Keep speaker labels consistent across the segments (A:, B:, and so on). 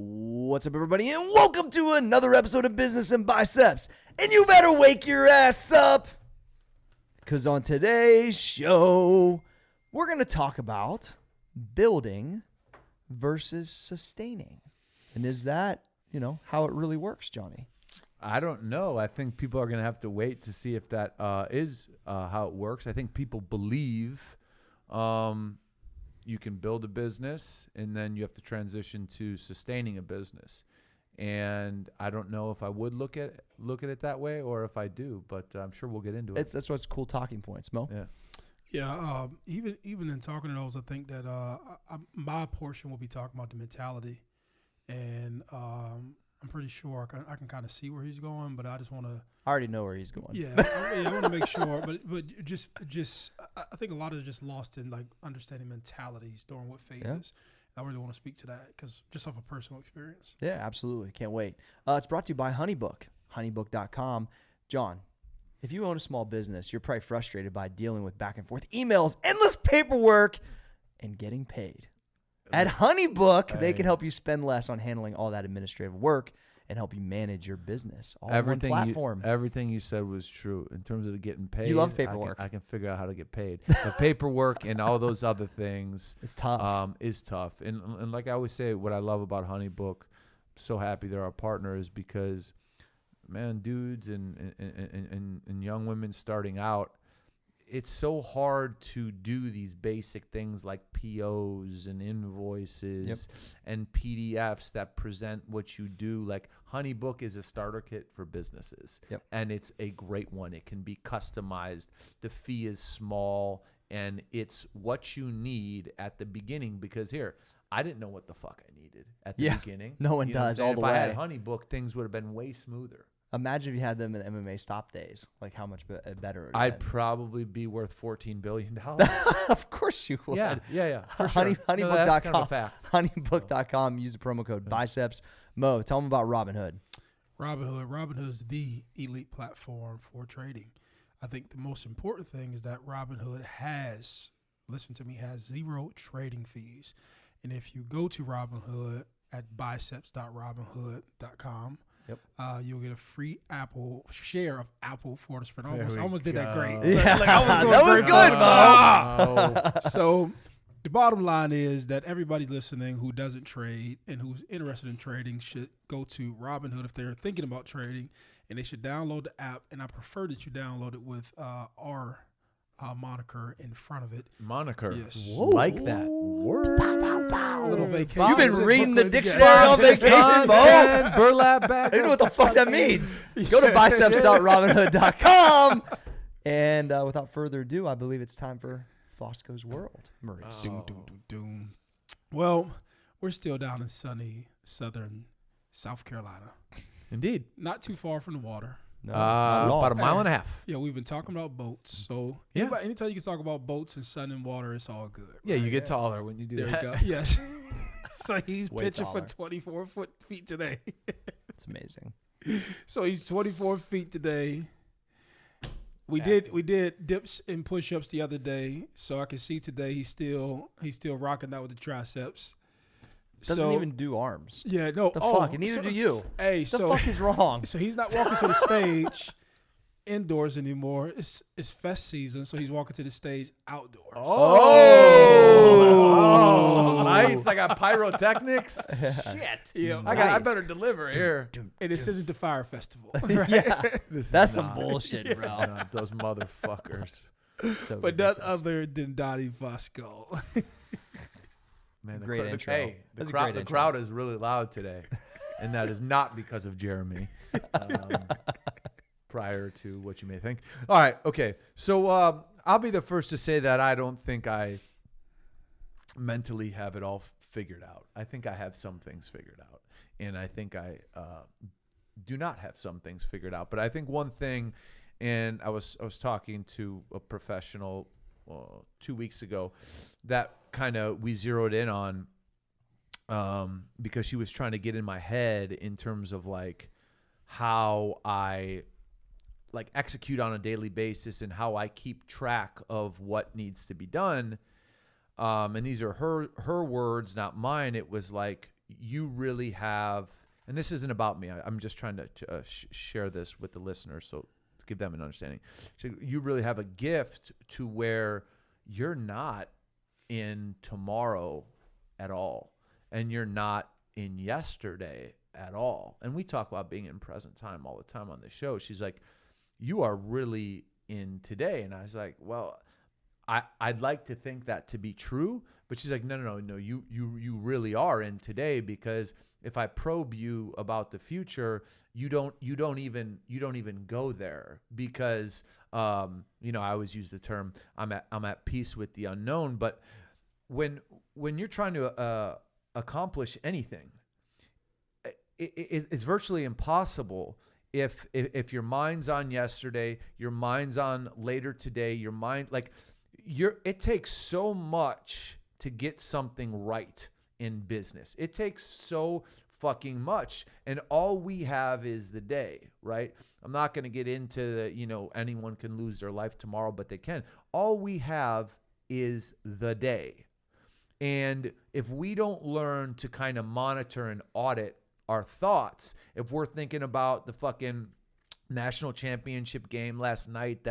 A: What's up, everybody, and welcome to another episode of Business and Biceps. And you better wake your ass up, because on today's show, we're going to talk about building versus sustaining. And is that, how it really works, Johnny?
B: I don't know. I think people are going to have to wait to see if that is how it works. I think people believe you can build a business and then you have to transition to sustaining a business. And I don't know if I would look at it that way or if I do, but I'm sure we'll get into it.
A: That's what's cool talking points, Mo.
C: Yeah. Even in talking to those, I think that my portion will be talking about the mentality, and I'm pretty sure I can kind of see where he's going, but I just want to.
A: I already know where he's going.
C: Yeah, I want to make sure, but just I think a lot of it just lost in like understanding mentalities during what phases. Yeah. I really want to speak to that because just off a personal experience.
A: Yeah, absolutely. Can't wait. It's brought to you by Honeybook, honeybook.com. John, if you own a small business, you're probably frustrated by dealing with back and forth emails, endless paperwork, and getting paid. At Honeybook, they can help you spend less on handling all that administrative work and help you manage your business all on one platform.
B: Everything you said was true in terms of the getting paid.
A: You love paperwork.
B: I can figure out how to get paid. The paperwork and all those other things
A: it's tough.
B: Is tough. And like I always say, what I love about Honeybook, so happy they're our partners because, man, dudes and young women starting out, it's so hard to do these basic things like POs and invoices and PDFs that present what you do. Like Honeybook is a starter kit for businesses, and it's a great one. It can be customized. The fee is small, and it's what you need at the beginning because here, I didn't know what the fuck I needed at the beginning.
A: No one does all the way.
B: If I had Honeybook, things would have been way smoother.
A: Imagine if you had them in MMA stop days, like how much better.
B: I'd probably be worth $14 billion.
A: Of course you would.
B: Yeah. For sure.
A: Honeybook.com.
B: No, that's kind of a fact.
A: Honeybook.com. Use the promo code Biceps. Mo, tell them about Robinhood.
C: Robinhood is the elite platform for trading. I think the most important thing is that Robinhood has 0 trading fees. And if you go to Robinhood at biceps.robinhood.com, you'll get a free share of Apple for the spread. I almost did that great.
A: Yeah. That was good, Mo.
C: So the bottom line is that everybody listening who doesn't trade and who's interested in trading should go to Robinhood if they're thinking about trading, and they should download the app. And I prefer that you download it with our moniker in front of it.
B: Moniker.
C: Yes.
B: Whoa. Like that word.
C: Little vacation.
A: You've been reading the dictionary on vacation, Mo.
B: Burlap back.
A: I don't know what the fuck that means. Go to biceps.robinhood.com. And without further ado, I believe it's time for Fosco's World. Maurice.
C: Well, we're still down in sunny southern South Carolina.
B: Indeed.
C: Not too far from the water.
A: No,
B: about a mile and a half.
C: Yeah, we've been talking about boats. So anytime you can talk about boats and sun and water, it's all good.
B: Yeah, you get taller when you do that.
C: There you go. Yes. So he's pitching
A: taller.
C: for 24 feet today.
A: It's amazing.
C: So he's 24 feet today. We did dips and push-ups the other day, so I can see today he's still rocking that with the triceps.
A: Doesn't even do arms.
C: Yeah, no.
A: The fuck, and neither do you.
C: Hey,
A: the fuck is wrong?
C: So he's not walking to the stage indoors anymore. It's fest season, so he's walking to the stage outdoors.
B: Oh, lights! I got pyrotechnics. Shit.
C: Yeah,
B: I better deliver here.
C: And this isn't the fire festival.
A: Right? Yeah, that's some bullshit, bro.
B: Those motherfuckers.
A: So
C: but none other than Donnie Fosco.
A: Man, great intro.
B: Hey, the crowd is really loud today, and that is not because of Jeremy. Prior to what you may think. All right, okay. So I'll be the first to say that I don't think I mentally have it all figured out. I think I have some things figured out, and I think I do not have some things figured out. But I think one thing, and I was talking to a professional 2 weeks ago that kind of we zeroed in on because she was trying to get in my head in terms of like how I like execute on a daily basis and how I keep track of what needs to be done. And these are her words, not mine. It was like, you really have, and this isn't about me. I'm just trying to share this with the listeners, so to give them an understanding. So you really have a gift to where you're not in tomorrow at all, and you're not in yesterday at all. And we talk about being in present time all the time on the show. She's like, you are really in today. And I was like, well, I'd like to think that to be true, but she's like, no, you really are in today, because if I probe you about the future, you don't even go there, because I always use the term I'm at peace with the unknown. But when you're trying to accomplish anything, it's virtually impossible if your mind's on yesterday, your mind's on later today, your mind, like, it takes so much to get something right in business. It takes so fucking much, and all we have is the day, right? I'm not going to get into the, anyone can lose their life tomorrow, but they can. All we have is the day. And if we don't learn to kind of monitor and audit our thoughts, if we're thinking about the fucking national championship game last night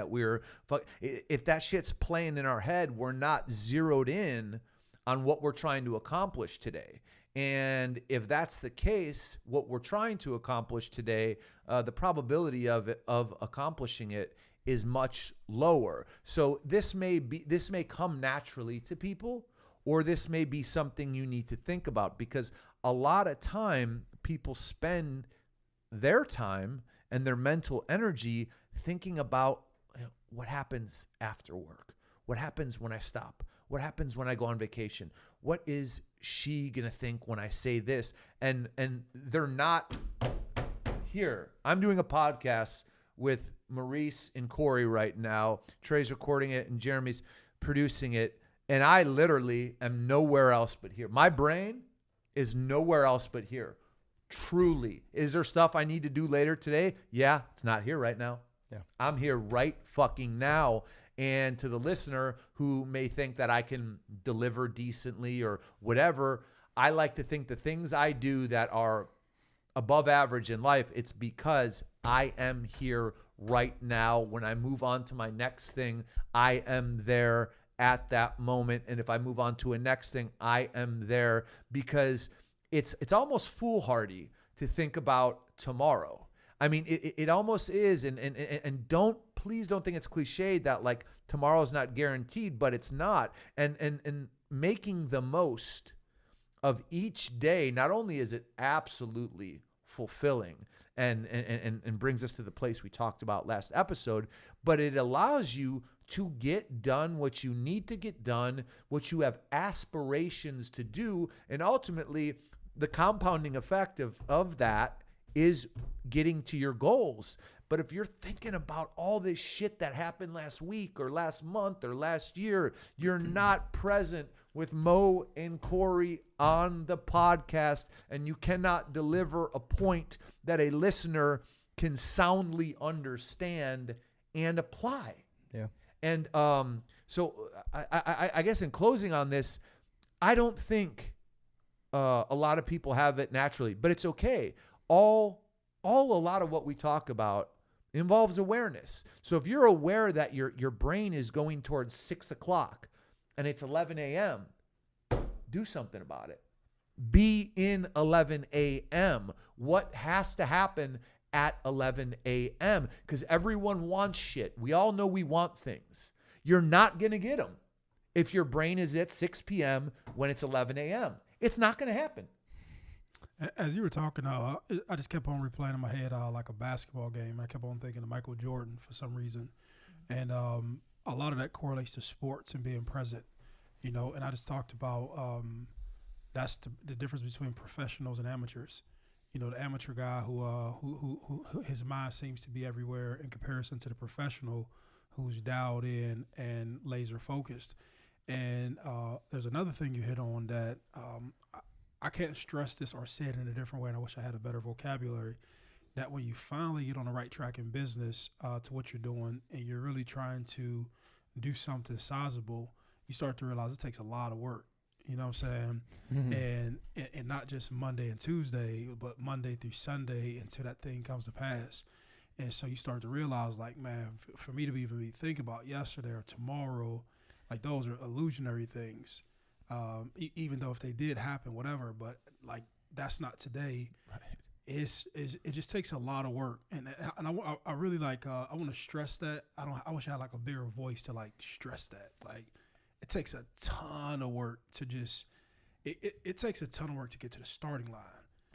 B: if that shit's playing in our head, we're not zeroed in on what we're trying to accomplish today. And if that's the case, what we're trying to accomplish today, the probability of accomplishing it is much lower. So this may come naturally to people, or this may be something you need to think about, because a lot of time people spend their time and their mental energy thinking about what happens after work, what happens when I stop, what happens when I go on vacation, what is she gonna think when I say this, and they're not here. I'm doing a podcast with Maurice and Cory right now. Trey's recording it and Jeremy's producing it, and I literally am nowhere else but here. My brain is nowhere else but here. Truly. Is there stuff I need to do later today? Yeah, it's not here right now.
A: Yeah.
B: I'm here right fucking now. And to the listener who may think that I can deliver decently or whatever, I like to think the things I do that are above average in life, it's because I am here right now. When I move on to my next thing, I am there at that moment. And if I move on to a next thing, I am there, because it's almost foolhardy to think about tomorrow. I mean, it almost is. And please don't think it's cliched that like tomorrow's not guaranteed, but it's not. And making the most of each day, not only is it absolutely fulfilling and brings us to the place we talked about last episode, but it allows you to get done what you need to get done, what you have aspirations to do, and ultimately the compounding effect of that is getting to your goals. But if you're thinking about all this shit that happened last week or last month or last year, you're not present with Mo and Cory on the podcast, and you cannot deliver a point that a listener can soundly understand and apply.
A: Yeah.
B: And so I guess in closing on this, I don't think a lot of people have it naturally, but it's okay. A lot of what we talk about involves awareness. So if you're aware that your brain is going towards 6 o'clock and it's 11 a.m., do something about it. Be in 11 a.m. What has to happen at 11 a.m.? Because everyone wants shit. We all know we want things. You're not going to get them if your brain is at 6 p.m. when it's 11 a.m. It's not going to happen.
C: As you were talking, I just kept on replaying in my head like a basketball game. I kept on thinking of Michael Jordan for some reason. And a lot of that correlates to sports and being present, and I just talked about that's the difference between professionals and amateurs. The amateur guy who his mind seems to be everywhere in comparison to the professional who's dialed in and laser focused. And there's another thing you hit on that I can't stress this or say it in a different way, and I wish I had a better vocabulary, that when you finally get on the right track in business to what you're doing and you're really trying to do something sizable, you start to realize it takes a lot of work. You know what I'm saying? And not just Monday and Tuesday, but Monday through Sunday until that thing comes to pass. And so you start to realize, like, man, for me to even be thinking about yesterday or tomorrow, like, those are illusionary things. Even though if they did happen, whatever, but like, that's not today.
B: Right.
C: It just takes a lot of work, and I really like I want to stress that. I wish I had like a bigger voice to like stress that. Like, it takes a ton of work to just it takes a ton of work to get to the starting line.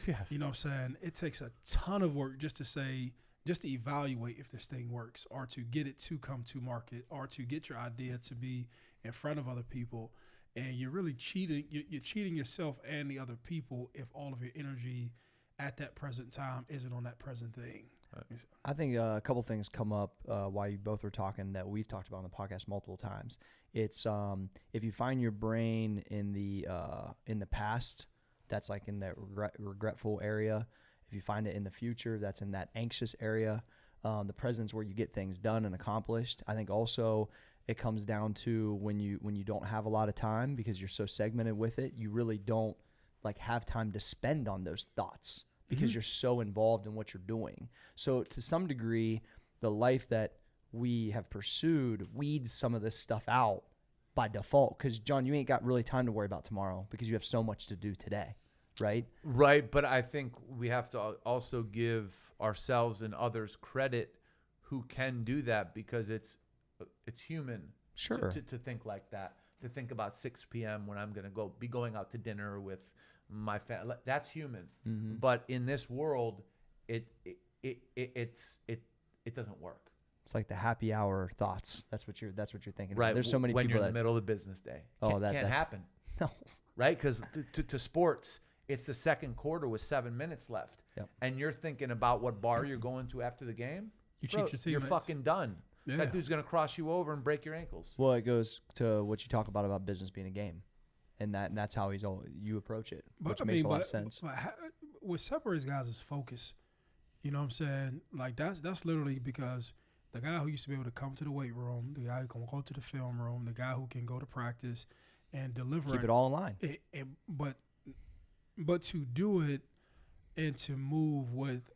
B: Yes.
C: You know what I'm saying? It takes a ton of work just to evaluate if this thing works, or to get it to come to market, or to get your idea to be in front of other people. And you're really cheating. You're cheating yourself and the other people if all of your energy at that present time isn't on that present thing.
B: Right.
A: I think a couple things come up while you both were talking that we've talked about on the podcast multiple times. It's if you find your brain in the past, that's like in that regretful area. If you find it in the future, that's in that anxious area. The present's where you get things done and accomplished. I think also it comes down to when you don't have a lot of time because you're so segmented with it, you really don't like have time to spend on those thoughts because you're so involved in what you're doing. So to some degree, the life that we have pursued weeds some of this stuff out by default. Because John, you ain't got really time to worry about tomorrow because you have so much to do today, right?
B: Right, but I think we have to also give ourselves and others credit who can do that, because it's human
A: Sure.
B: to think like that, to think about 6 p.m. when I'm going to be going out to dinner with my family. That's human.
A: Mm-hmm.
B: But in this world, it doesn't work.
A: It's like the happy hour thoughts. That's what you're thinking.
B: Right.
A: About. There's so many
B: when
A: people
B: you're in
A: that
B: the middle of the business day.
A: Oh,
B: Can't
A: that's
B: happen.
A: No.
B: Right? Because to sports, it's the second quarter with 7 minutes left.
A: Yep.
B: And you're thinking about what bar you're going to after the game.
C: You
B: Bro,
C: cheat your
B: you're
C: teammates.
B: fucking done.
C: Yeah.
B: That dude's going to cross you over and break your ankles.
A: Well, it goes to what you talk about business being a game, and that's how you approach it, which makes a lot of sense.
C: But what separates guys is focus. You know what I'm saying? Like, that's literally because the guy who used to be able to come to the weight room, the guy who can go to the film room, the guy who can go to practice and deliver
A: Keep it all in line.
C: But to do it and to move with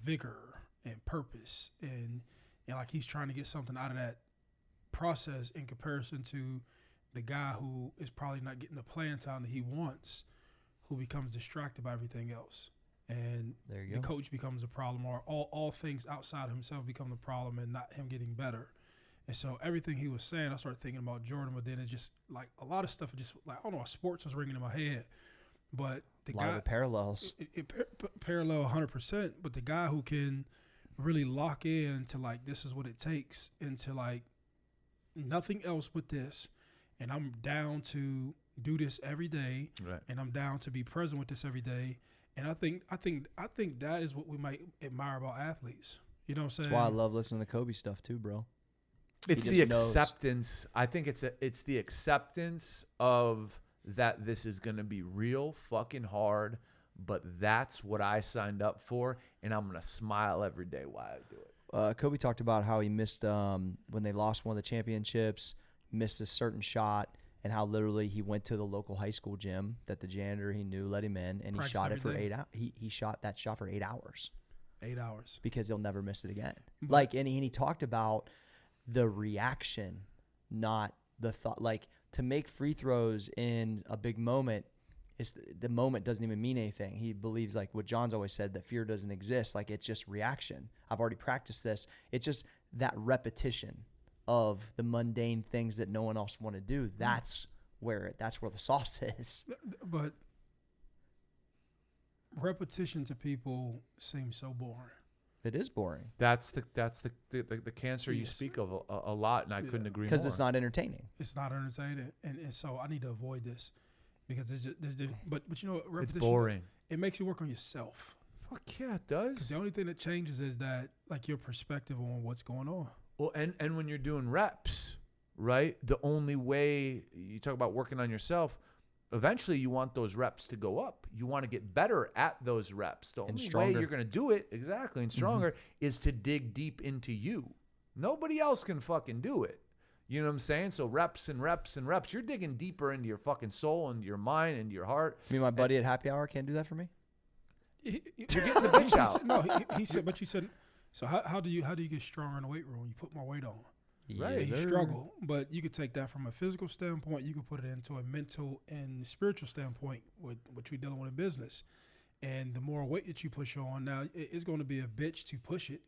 C: vigor and purpose and like he's trying to get something out of that process in comparison to the guy who is probably not getting the playing time that he wants, who becomes distracted by everything else. And
A: There you
C: the
A: go.
C: coach becomes a problem, or all things outside himself become the problem and not him getting better. And so everything he was saying, I started thinking about Jordan, but then it just like a lot of stuff, just like, I don't know, sports was ringing in my head. But the
A: A lot of the parallels.
C: it parallel 100%, but the guy who can really lock in to like, this is what it takes, into like nothing else but this, and I'm down to do this every day,
B: Right.
C: and I'm down to be present with this every day. And I think that is what we might admire about athletes. You know what I'm saying?
A: That's why I love listening to Kobe stuff too, bro.
B: It's
A: He
B: the
A: just knows.
B: acceptance. I think it's the acceptance of that this is going to be real fucking hard, but that's what I signed up for, and I'm going to smile every day while I do it.
A: Kobe talked about how he missed when they lost one of the championships, missed a certain shot, and how literally he went to the local high school gym that the janitor he knew let him in, and
C: Practice
A: he shot it for
C: every day.
A: 8 hours. He shot that shot for 8 hours
C: 8 hours.
A: because he'll never miss it again.
C: But-
A: Like, and he talked about the reaction, not the thought. Like, to make free throws in a big moment, the moment doesn't even mean anything. He believes, like what John's always said, that fear doesn't exist. Like, it's just reaction. I've already practiced this. It's just that repetition of the mundane things that no one else want to do. That's where the sauce is.
C: But repetition to people seems so boring.
A: It is boring
B: That's the cancer you
C: Yes.
B: speak of a lot, and I couldn't
C: Yeah.
B: agree more.
A: because it's not entertaining.
C: It's not entertaining, and so I need to avoid this because but you know what,
B: It's
C: repetition,
B: boring.
C: it makes you work on yourself.
B: Fuck yeah, it
C: Because
B: does.
C: the only thing that changes is that like your perspective on what's going on.
B: Well, and when you're doing reps, right? The only way you talk about working on yourself, eventually you want those reps to go up. You want to get better at those reps. The only way
A: stronger.
B: you're going to do it, exactly, and stronger, is to dig deep into you. Nobody else can fucking do it. You know what I'm saying? So reps and reps and reps. You're digging deeper into your fucking soul and your mind and your heart.
A: Me and my buddy at happy hour can't do that for me.
B: You're getting the bitch out.
C: No, he said, but you said, so how do you get stronger in the weight room? You put more weight on.
B: Right.
C: And you struggle, but you could take that from a physical standpoint. You could put it into a mental and spiritual standpoint, with which we're dealing with in business. And the more weight that you push on, now it's going to be a bitch to push it.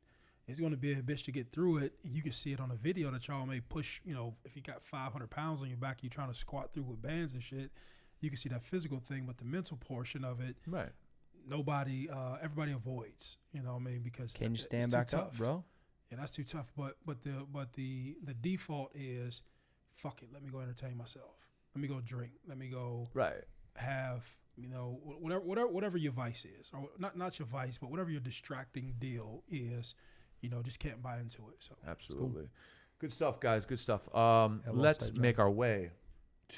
C: It's going to be a bitch to get through it. You can see it on a video that y'all may push. You know, if you got 500 pounds on your back, you're trying to squat through with bands and shit. You can see that physical thing, but the mental portion of it,
B: Right.
C: Everybody avoids. You know what I mean? Because
A: Can you stand back up, bro?
C: Yeah, that's too tough. But the default is, fuck it. Let me go entertain myself. Let me go drink. Let me go
B: Right.
C: have, you know, whatever your vice is, or not your vice, but whatever your distracting deal is. You know, just can't buy into it. So
B: Absolutely. Good stuff, guys. Good stuff.
A: well
B: Let's
A: said, John.
B: make our way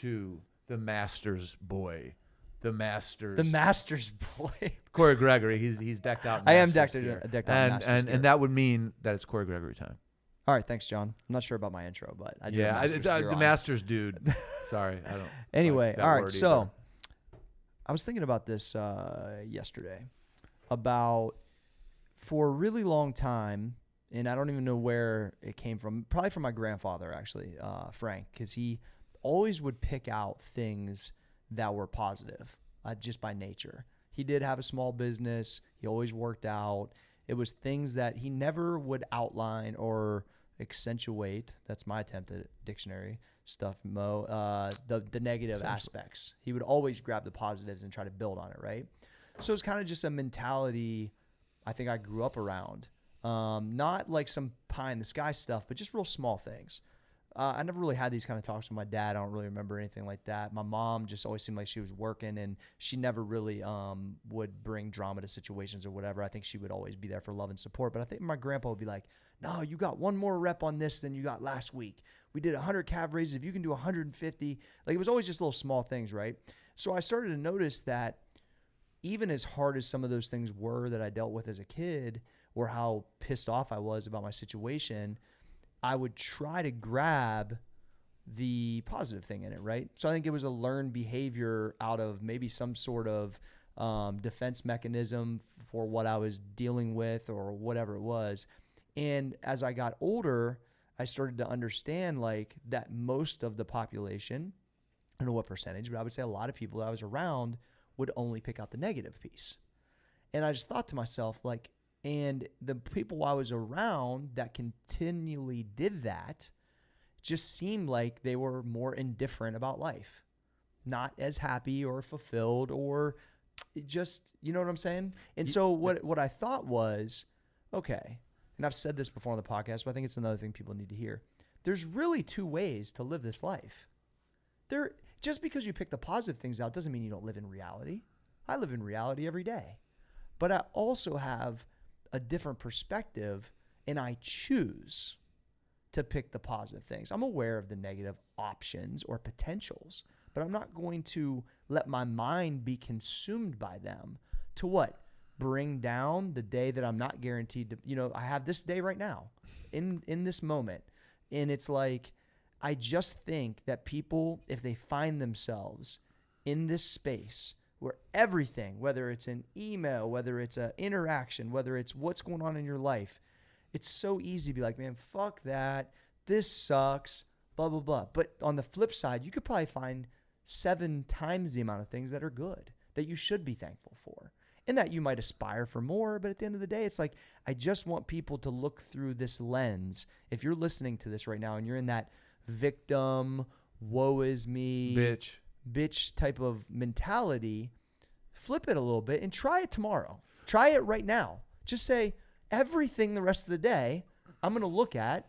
B: to the Master's boy. The Master's.
A: The Master's boy.
B: Corey Gregory. He's decked out. In
A: I am
B: Master's
A: decked
B: gear.
A: out in Master's gear.
B: And that would mean that it's Corey Gregory time.
A: All right, thanks, John. I'm not sure about my intro, but I do.
B: Yeah,
A: have Master's gear
B: the
A: on.
B: Master's dude. Sorry, I don't.
A: Anyway,
B: like that
A: all right.
B: word
A: So
B: either.
A: I was thinking about this yesterday, about for a really long time, and I don't even know where it came from. Probably from my grandfather, actually, Frank, because he always would pick out things that were positive, just by nature. He did have a small business. He always worked out. It was things that he never would outline or accentuate. That's my attempt at dictionary stuff, Mo. The negative aspects. He would always grab the positives and try to build on it, right? So it's kind of just a mentality I think I grew up around. Not like some pie in the sky stuff, but just real small things. I never really had these kind of talks with my dad. I don't really remember anything like that. My mom just always seemed like she was working, and she never really would bring drama to situations or whatever. I think she would always be there for love and support. But I think my grandpa would be like, no, you got one more rep on this than you got last week. We did 100 calf raises. If you can do 150. Like, it was always just little small things, right? So I started to notice that even as hard as some of those things were that I dealt with as a kid, or how pissed off I was about my situation, I would try to grab the positive thing in it, right? So I think it was a learned behavior out of maybe some sort of defense mechanism for what I was dealing with or whatever it was. And as I got older, I started to understand like that most of the population, I don't know what percentage, but I would say a lot of people that I was around would only pick out the negative piece. And I just thought to myself, like, and the people I was around that continually did that just seemed like they were more indifferent about life, not as happy or fulfilled, or just, you know what I'm saying? And so what I thought was, okay, and I've said this before on the podcast, but I think it's another thing people need to hear. There's really two ways to live this life. Just because you pick the positive things out doesn't mean you don't live in reality. I live in reality every day. But I also have a different perspective, and I choose to pick the positive things. I'm aware of the negative options or potentials, but I'm not going to let my mind be consumed by them to what? Bring down the day that I'm not guaranteed to, I have this day right now in this moment. And it's like, I just think that people, if they find themselves in this space where everything, whether it's an email, whether it's an interaction, whether it's what's going on in your life, it's so easy to be like, man, fuck that. This sucks, blah, blah, blah. But on the flip side, you could probably find 7 times the amount of things that are good that you should be thankful for, and that you might aspire for more. But at the end of the day, it's like, I just want people to look through this lens. If you're listening to this right now and you're in that victim, woe is me, bitch type of mentality, flip it a little bit and try it tomorrow. Try it right now. Just say, everything the rest of the day I'm going to look at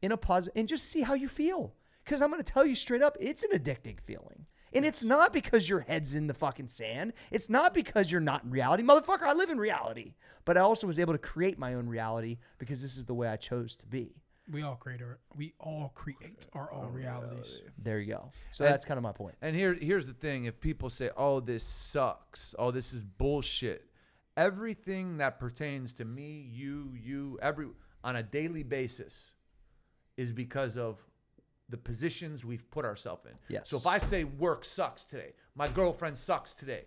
A: in a positive and just see how you feel. Because I'm going to tell you straight up, it's an addicting feeling. And it's not because your head's in the fucking sand. It's not because you're not in reality. Motherfucker, I live in reality. But I also was able to create my own reality because this is the way I chose to be.
C: we all create our own realities.
A: There you go. So that's kind of my point.
B: And here's the thing. If people say, oh, this sucks. Oh, this is bullshit. Everything that pertains to me, you, on a daily basis is because of the positions we've put ourselves in.
A: Yes.
B: So if I say work sucks today, my girlfriend sucks today,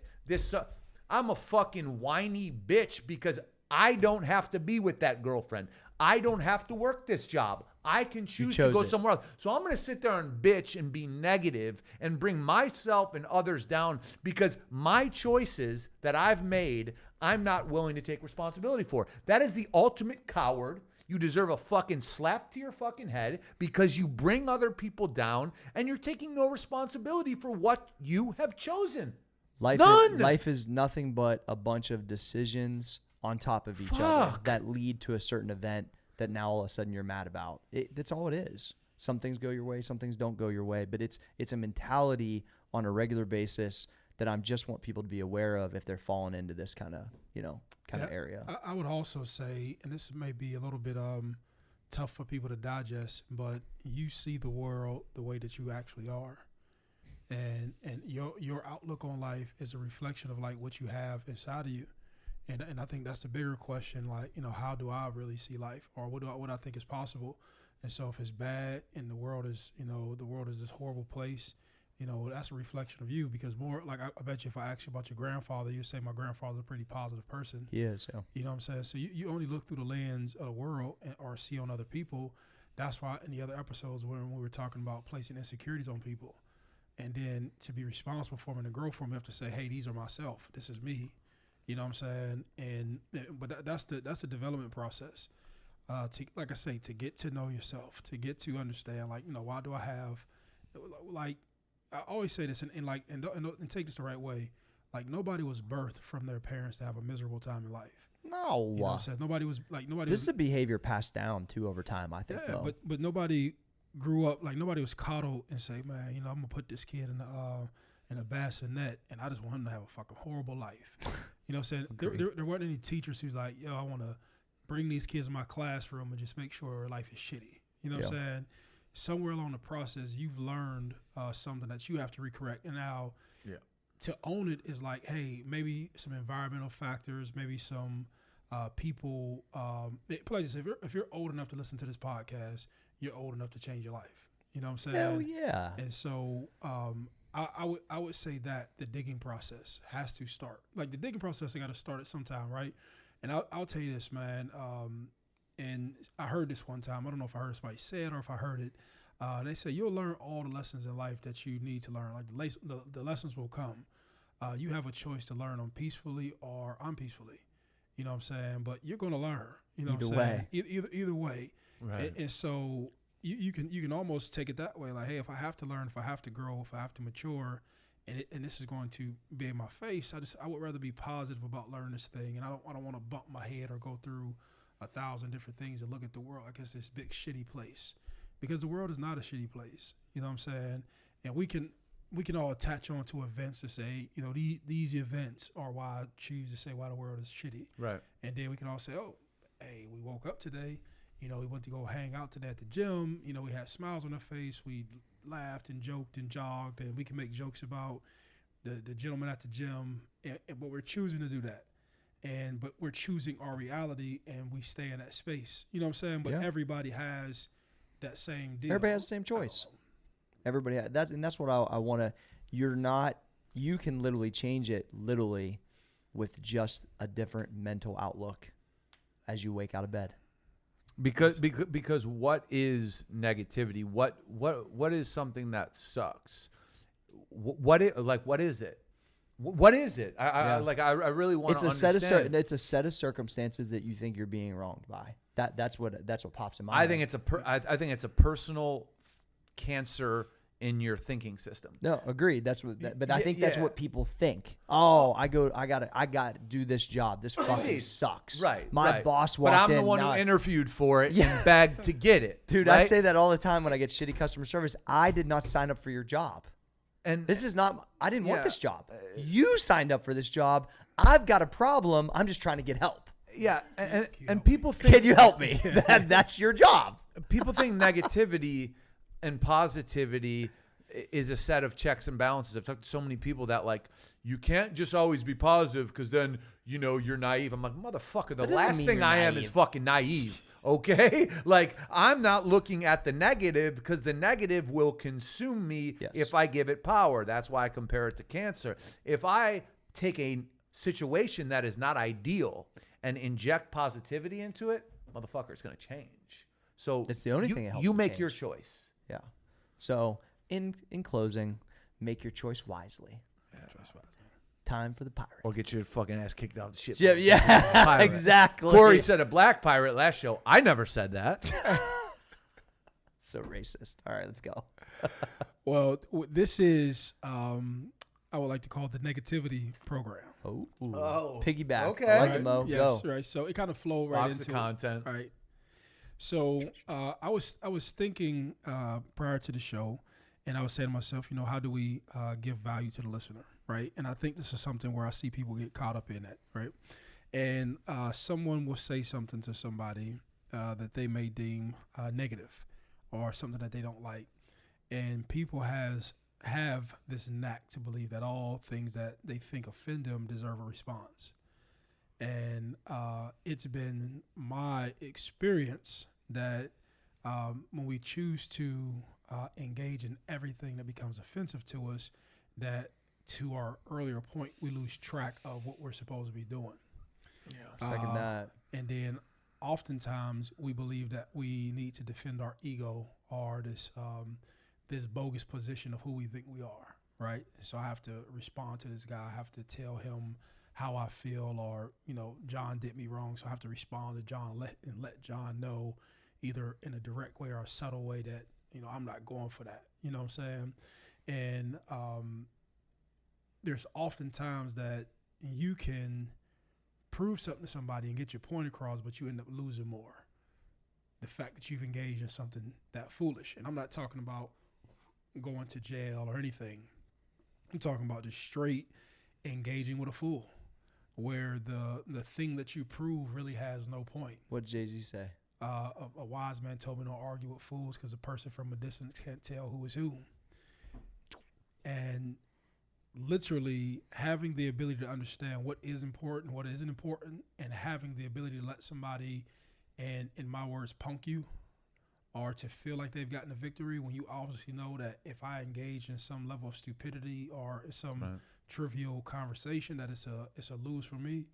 B: I'm a fucking whiny bitch because I don't have to be with that girlfriend. I don't have to work this job. I can choose to go somewhere else. So I'm going to sit there and bitch and be negative and bring myself and others down because my choices that I've made, I'm not willing to take responsibility for. That is the ultimate coward. You deserve a fucking slap to your fucking head because you bring other people down and you're taking no responsibility for what you have chosen.
A: Life is nothing but a bunch of decisions on top of each other that lead to a certain event that now all of a sudden you're mad about. That's all it is. Some things go your way, some things don't go your way, but it's a mentality on a regular basis that I just want people to be aware of if they're falling into this kind of area.
C: I would also say, and this may be a little bit tough for people to digest, but you see the world the way that you actually are. And your outlook on life is a reflection of like what you have inside of you. And I think that's the bigger question, like, how do I really see life, or what I think is possible? And so if it's bad and the world is this horrible place, that's a reflection of you, because more like I bet you if I ask you about your grandfather, you say my grandfather's a pretty positive person.
A: He is, yeah.
C: You know what I'm saying? So you only look through the lens of the world or see on other people. That's why in the other episodes when we were talking about placing insecurities on people, and then to be responsible for them and to grow from them, you have to say, hey, these are myself. This is me. You know what I'm saying? But that's the development process. Like I say, to get to know yourself, to get to understand, like, why do I have, like, I always say this and take this the right way. Like, nobody was birthed from their parents to have a miserable time in life.
A: No.
C: You know what I'm saying? Nobody.
A: This is a behavior passed down too over time, I think.
C: Yeah, but nobody grew up, like, nobody was coddled and say, man, I'm gonna put this kid in a bassinet and I just want him to have a fucking horrible life. You know what I'm saying? There weren't any teachers who's like, yo, I want to bring these kids in my classroom and just make sure life is shitty. You know what I'm saying? Somewhere along the process, you've learned something that you have to recorrect. And now to own it is like, hey, maybe some environmental factors, maybe some people. Like if you're old enough to listen to this podcast, you're old enough to change your life. You know what I'm saying?
A: Hell yeah.
C: And so I would say that the digging process has to start. Like, the digging process, I got to start at some time, right? And I'll tell you this, man. And I heard this one time. I don't know if I heard somebody say it or if I heard it. They say you'll learn all the lessons in life that you need to learn. Like, the lessons will come. You have a choice to learn them peacefully or unpeacefully. You know what I'm saying? But you're going to learn. You know what I'm saying? Either way. Right. And so you can almost take it that way. Like, hey, if I have to learn, if I have to grow, if I have to mature, and this is going to be in my face, I would rather be positive about learning this thing. And I don't want to bump my head or go through 1,000 different things and look at the world like it's this big shitty place, because the world is not a shitty place. You know what I'm saying? And we can all attach on to events to say, these events are why I choose to say why the world is shitty. Right. And then we can all say, oh, hey, we woke up today. We went to go hang out today at the gym. We had smiles on our face. We laughed and joked and jogged, and we can make jokes about the gentleman at the gym. But we're choosing to do that. But we're choosing our reality, and we stay in that space. You know what I'm saying? But everybody has that same deal.
A: Everybody has the same choice. Everybody has that, and that's what I want to. You can literally change it literally with just a different mental outlook as you wake out of bed.
B: Because what is negativity? What is something that sucks? What is it? What is it? I really want to understand.
A: It's a set of circumstances that you think you're being wronged by. That's what pops in my head.
B: I think it's a personal cancer in your thinking system.
A: No, agreed. But I think that's what people think. Oh, I got to do this job. This fucking sucks.
B: Right.
A: My boss walked in.
B: But I'm the one who interviewed for it and begged to get it.
A: Dude, right? I say that all the time when I get shitty customer service. I did not sign up for your job. And this is not, I didn't want this job. You signed up for this job. I've got a problem. I'm just trying to get help.
B: Yeah. And people think.
A: Can you help me? That's your job.
B: People think negativity and positivity is a set of checks and balances. I've talked to so many people that, like, you can't just always be positive because then, you're naive. I'm like, motherfucker, the last thing I am is fucking naive. Okay? Like, I'm not looking at the negative because the negative will consume me if I give it power. That's why I compare it to cancer. If I take a situation that is not ideal and inject positivity into it, motherfucker, it's going to change. So
A: it's the only thing that helps
B: you
A: it
B: make
A: change.
B: your choice.
A: Yeah. So in closing, make your choice wisely. Time for the pirate.
B: Or get your fucking ass kicked out of the ship.
A: Yeah, exactly.
B: Cory said a black pirate last show. I never said that.
A: So racist. All right, let's go.
C: Well, this is I would like to call it the negativity program.
A: Oh,
B: piggyback.
A: Okay.
B: Okay.
A: I like it, Mo.
C: Yes,
A: Go.
C: right. So it kind of flowed right
B: Box
C: into
B: of content.
C: it. Right. So I was thinking prior to the show, and I was saying to myself, how do we give value to the listener, right? And I think this is something where I see people get caught up in it, right? And someone will say something to somebody that they may deem negative or something that they don't like, and people have this knack to believe that all things that they think offend them deserve a response. And it's been my experience that when we choose to engage in everything that becomes offensive to us, that to our earlier point, we lose track of what we're supposed to be doing.
A: Yeah, second that.
C: And then oftentimes we believe that we need to defend our ego or this bogus position of who we think we are, right? So I have to respond to this guy. I have to tell him how I feel, or, John did me wrong, so I have to respond to John and let John know either in a direct way or a subtle way that, I'm not going for that. You know what I'm saying? And there's often times that you can prove something to somebody and get your point across, but you end up losing more. The fact that you've engaged in something that foolish. And I'm not talking about going to jail or anything. I'm talking about just straight engaging with a fool, where the thing that you prove really has no point.
A: What did JayZ say?
C: A wise man told me don't argue with fools because a person from a distance can't tell who is who. And literally having the ability to understand what is important, what isn't important, and having the ability to let somebody, and in my words, punk you, or to feel like they've gotten a victory when you obviously know that if I engage in some level of stupidity or some trivial conversation, that it's a lose for me.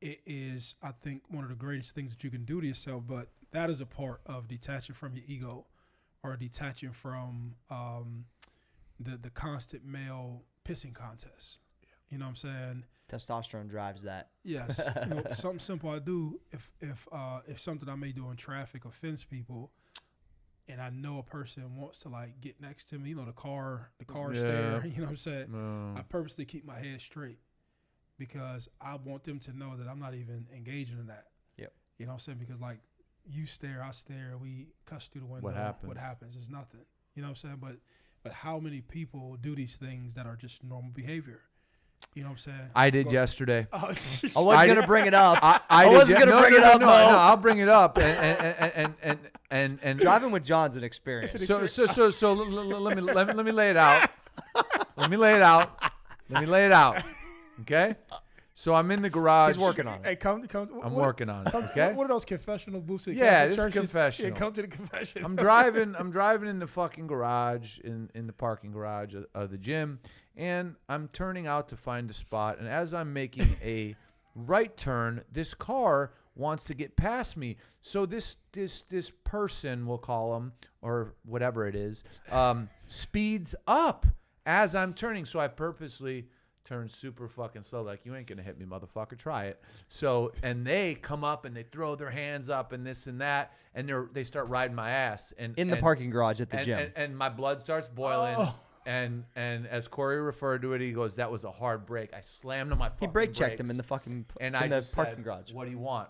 C: It is, I think, one of the greatest things that you can do to yourself, but that is a part of detaching from your ego or detaching from the constant male pissing contest. Yeah. You know what I'm saying?
A: Testosterone drives that.
C: Yes. Something simple I do if something I may do in traffic offends people, and I know a person wants to get next to me, the car stare, you know what I'm saying? I purposely keep my head straight because I want them to know that I'm not even engaging in that.
A: Yep.
C: You know what I'm saying? Because you stare, I stare, we cuss through the window. What happens? It's nothing. You know what I'm saying? But how many people do these things that are just normal behavior? You know what I'm saying?
B: I did yesterday.
A: I wasn't going to bring it up.
B: I
A: wasn't going to bring it up,
B: No, I'll bring it up. And
A: driving with John's an experience.
B: So let me lay it out. Let me lay it out. Okay? So I'm in the garage.
A: He's working on it.
C: Hey, come.
B: I'm working on it. Okay.
C: One of those confessional booths.
B: Yeah, this is confessional.
C: Yeah, come to the confession.
B: I'm driving in the fucking garage, in the parking garage of the gym, and I'm turning out to find a spot. And as I'm making a right turn, this car wants to get past me. So this person, we'll call him, or whatever it is, speeds up as I'm turning. So I purposely turn super fucking slow, like, you ain't gonna hit me, motherfucker, try it. So, and they come up and they throw their hands up and this and that, and they start riding my ass. And
A: in the parking garage at the gym.
B: And my blood starts boiling. Oh. And as Cory referred to it, he goes, that was a hard break. I slammed on my fucking
A: He brake checked
B: brakes,
A: him in the fucking
B: and
A: in the parking garage.
B: What do you want?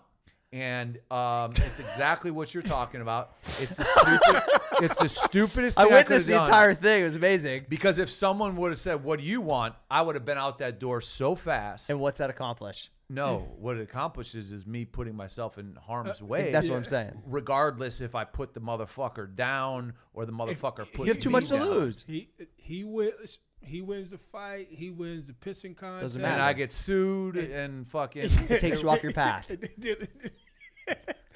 B: And it's exactly what you're talking about. It's the stupidest thing
A: I witnessed the entire thing. It was amazing.
B: Because if someone would have said, what do you want? I would have been out that door so fast.
A: And what's that accomplish?
B: No, what it accomplishes is me putting myself in harm's way.
A: That's what I'm saying.
B: Regardless if I put the motherfucker down or the motherfucker puts me down.
A: You have too much to lose.
C: He wins the fight. He wins the pissing contest.
A: Doesn't matter.
B: And I get sued and fucking...
A: It takes you off your path.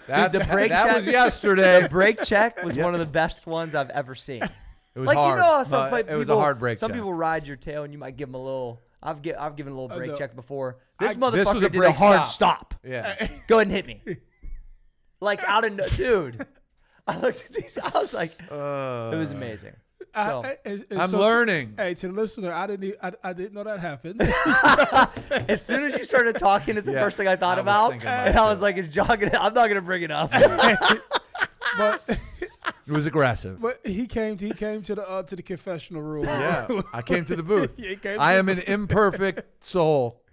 B: That
A: check,
B: was yesterday.
A: The brake check was one of the best ones I've ever seen.
B: It was
A: like
B: hard.
A: you know, how
B: It was a hard brake
A: Some
B: check.
A: people ride your tail, and you might give them a little. I've given a little brake
C: no.
A: check before. This
B: This
A: motherfucker
B: was a
A: did a
B: brake
A: hard stop.
B: Yeah.
A: Go ahead and hit me. Like out of dude. I looked at these. I was like, it was amazing. So
B: I'm learning.
C: Hey, to the listener, I didn't know that happened.
A: as soon as you started talking, it's the
B: Yeah,
A: first thing I thought
B: I was
A: about,
B: thinking
A: and
B: about
A: I was like, "Is John gonna? I'm not gonna bring it up."
C: but
B: It was aggressive.
C: but he came to the confessional room.
B: Yeah, I came to the booth.
C: He came
B: I
C: to-
B: am an imperfect soul.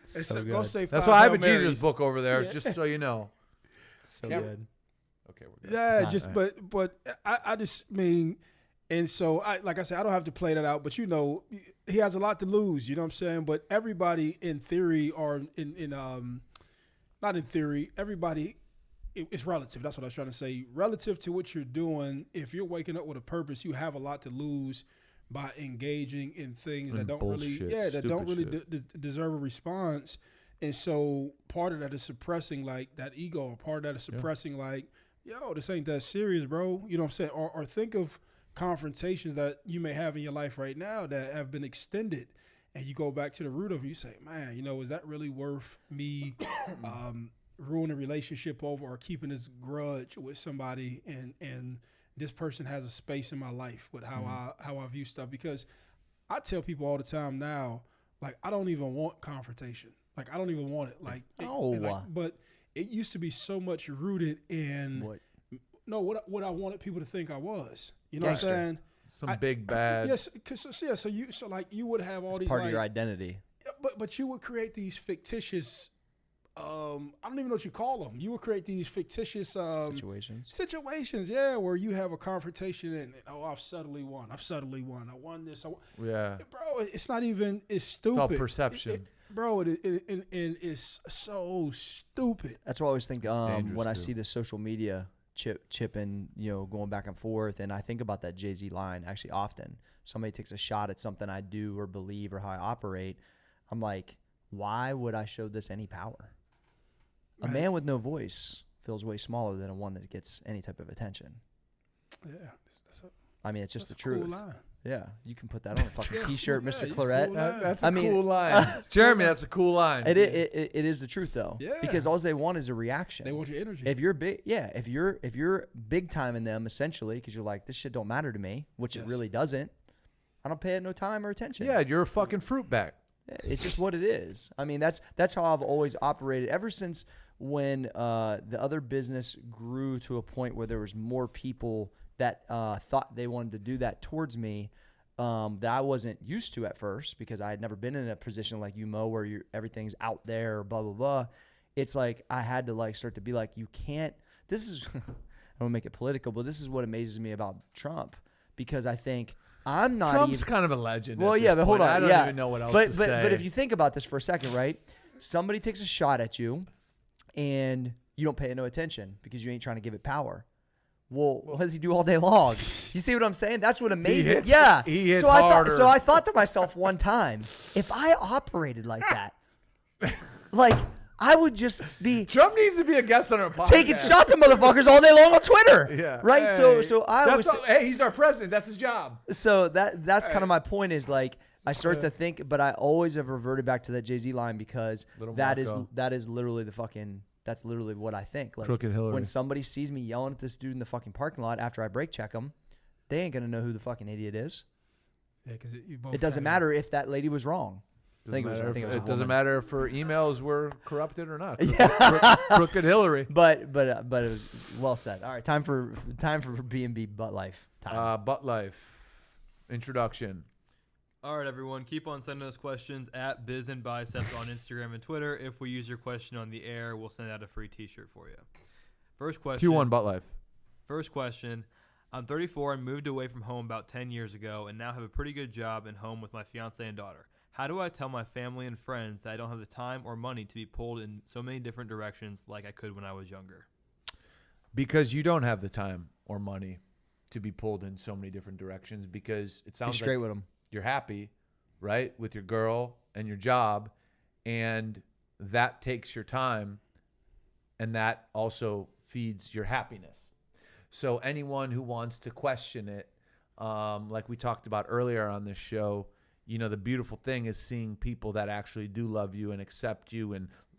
A: So
C: Go
A: good.
C: say
B: That's
C: five
B: why I have a
C: Hail
B: Jesus
C: Marys.
B: book over there,
C: Yeah.
B: just so you know.
A: So
C: Yeah.
A: good.
B: Okay, we're good.
C: Yeah,
A: not
C: just
B: right.
C: but I just mean, and so like I said, I don't have to play that out, but you know, he has a lot to lose. You know what I'm saying? But everybody in theory, or in not in theory, everybody. It's relative. That's what I was trying to say. Relative to what you're doing, if you're waking up with a purpose, you have a lot to lose by engaging in things that don't
B: bullshit,
C: really, that don't
B: stupid
C: really deserve a response. And so part of that is suppressing like that ego, or part of that is suppressing like, yo, this ain't that serious, bro. You know what I'm saying? Or think of confrontations that you may have in your life right now that have been extended, and you go back to the root of it. You say, man, you know, is that really worth me ruining a relationship over, or keeping this grudge with somebody, and this person has a space in my life with how I view stuff? Because I tell people all the time now, like, I don't even want confrontation. Like, I don't even want it. Like, but it used to be so much rooted in what I wanted people to think I was. You know
A: Gangster.
C: what I'm saying?
B: Some big bad.
C: Yes, so you would have all
A: It's
C: these
A: part
C: like,
A: of your identity.
C: but you would create these fictitious. I don't even know what you call them. You would create these fictitious situations, yeah, where you have a confrontation and I've subtly won. I won this.
B: Yeah.
C: Bro, it's not even. It's stupid.
B: It's all perception.
C: Bro, it's so stupid.
A: That's what I always think when
B: dangerous,
A: I
B: too.
A: see the social media chipping, going back and forth, and I think about that JayZ line actually often. Somebody takes a shot at something I do or believe or how I operate. I'm like, why would I show this any power? A man with no voice feels way smaller than a one that gets any type of attention.
C: Yeah,
A: I mean, it's just the
C: that's a cool
A: truth.
C: line.
A: Yeah, you can put that on a fucking
C: Yes,
A: T-shirt,
C: yeah,
A: Mr.
C: you
A: Claret.
C: cool line.
B: That's
A: I
B: a
A: mean,
B: cool line. Jeremy, that's a cool line.
A: It is the truth though.
C: Yeah.
A: Because all they want is a reaction.
C: They want your energy.
A: If you're big, if you're big time in them essentially, because you're like, this shit don't matter to me, which it
C: Yes.
A: really doesn't. I don't pay it no time or attention.
B: Yeah, you're a fucking fruit bat.
A: It's just what it is. I mean, that's how I've always operated ever since when the other business grew to a point where there was more people that thought they wanted to do that towards me that I wasn't used to at first, because I had never been in a position like you, Mo, where everything's out there, blah, blah, blah. It's like I had to like start to be like, you can't. This is I don't make it political, but this is what amazes me about Trump, because I think I'm not
B: Trump's
A: even.
B: kind of a legend.
A: Well,
B: at
A: yeah,
B: this
A: but hold
B: point.
A: on.
B: I don't
A: yeah.
B: even know what else
A: but,
B: to
A: but,
B: say.
A: But if you think about this for a second, right? Somebody takes a shot at you, and you don't pay it no attention because you ain't trying to give it power. Well, what does he do all day long? You see what I'm saying? That's what amazing. Yeah.
B: he hits
A: so
B: harder.
A: So I thought to myself one time, if I operated like that, like I would just be
B: Trump needs to be a guest on our podcast.
A: taking shots at motherfuckers all day long on Twitter.
B: Yeah.
A: Right. So I was.
B: Hey, he's our president. That's his job.
A: So that's kind of my point, is like I start to think, but I always have reverted back to that JayZ line, because
B: Little
A: that
B: Marco.
A: is literally that's literally what I think. Like,
B: Crooked Hillary.
A: when somebody sees me yelling at this dude in the fucking parking lot after I brake check him, they ain't gonna know who the fucking idiot is.
C: Yeah, because
A: It doesn't matter if that lady was wrong. I think it was a
B: It doesn't
A: woman.
B: matter if her emails were corrupted or not.
A: Yeah.
B: Crooked Hillary.
A: But it was well said. All right, time for B&B butt life time.
B: Butt life. Introduction.
D: All right, everyone. Keep on sending us questions at Biz and Biceps on Instagram and Twitter. If we use your question on the air, we'll send out a free T-shirt for you. First question.
B: Q1 butt life.
D: First question. I'm 34 and moved away from home about 10 years ago, and now have a pretty good job and home with my fiance and daughter. How do I tell my family and friends that I don't have the time or money to be pulled in so many different directions like I could when I was younger?
B: Because you don't have the time or money to be pulled in so many different directions, because it
A: Be
B: sounds
A: straight
B: like
A: with them.
B: you're happy, right, with your girl and your job, and that takes your time, and that also feeds your happiness. So anyone who wants to question it, like we talked about earlier on this show, you know, the beautiful thing is seeing people that actually do love you and accept you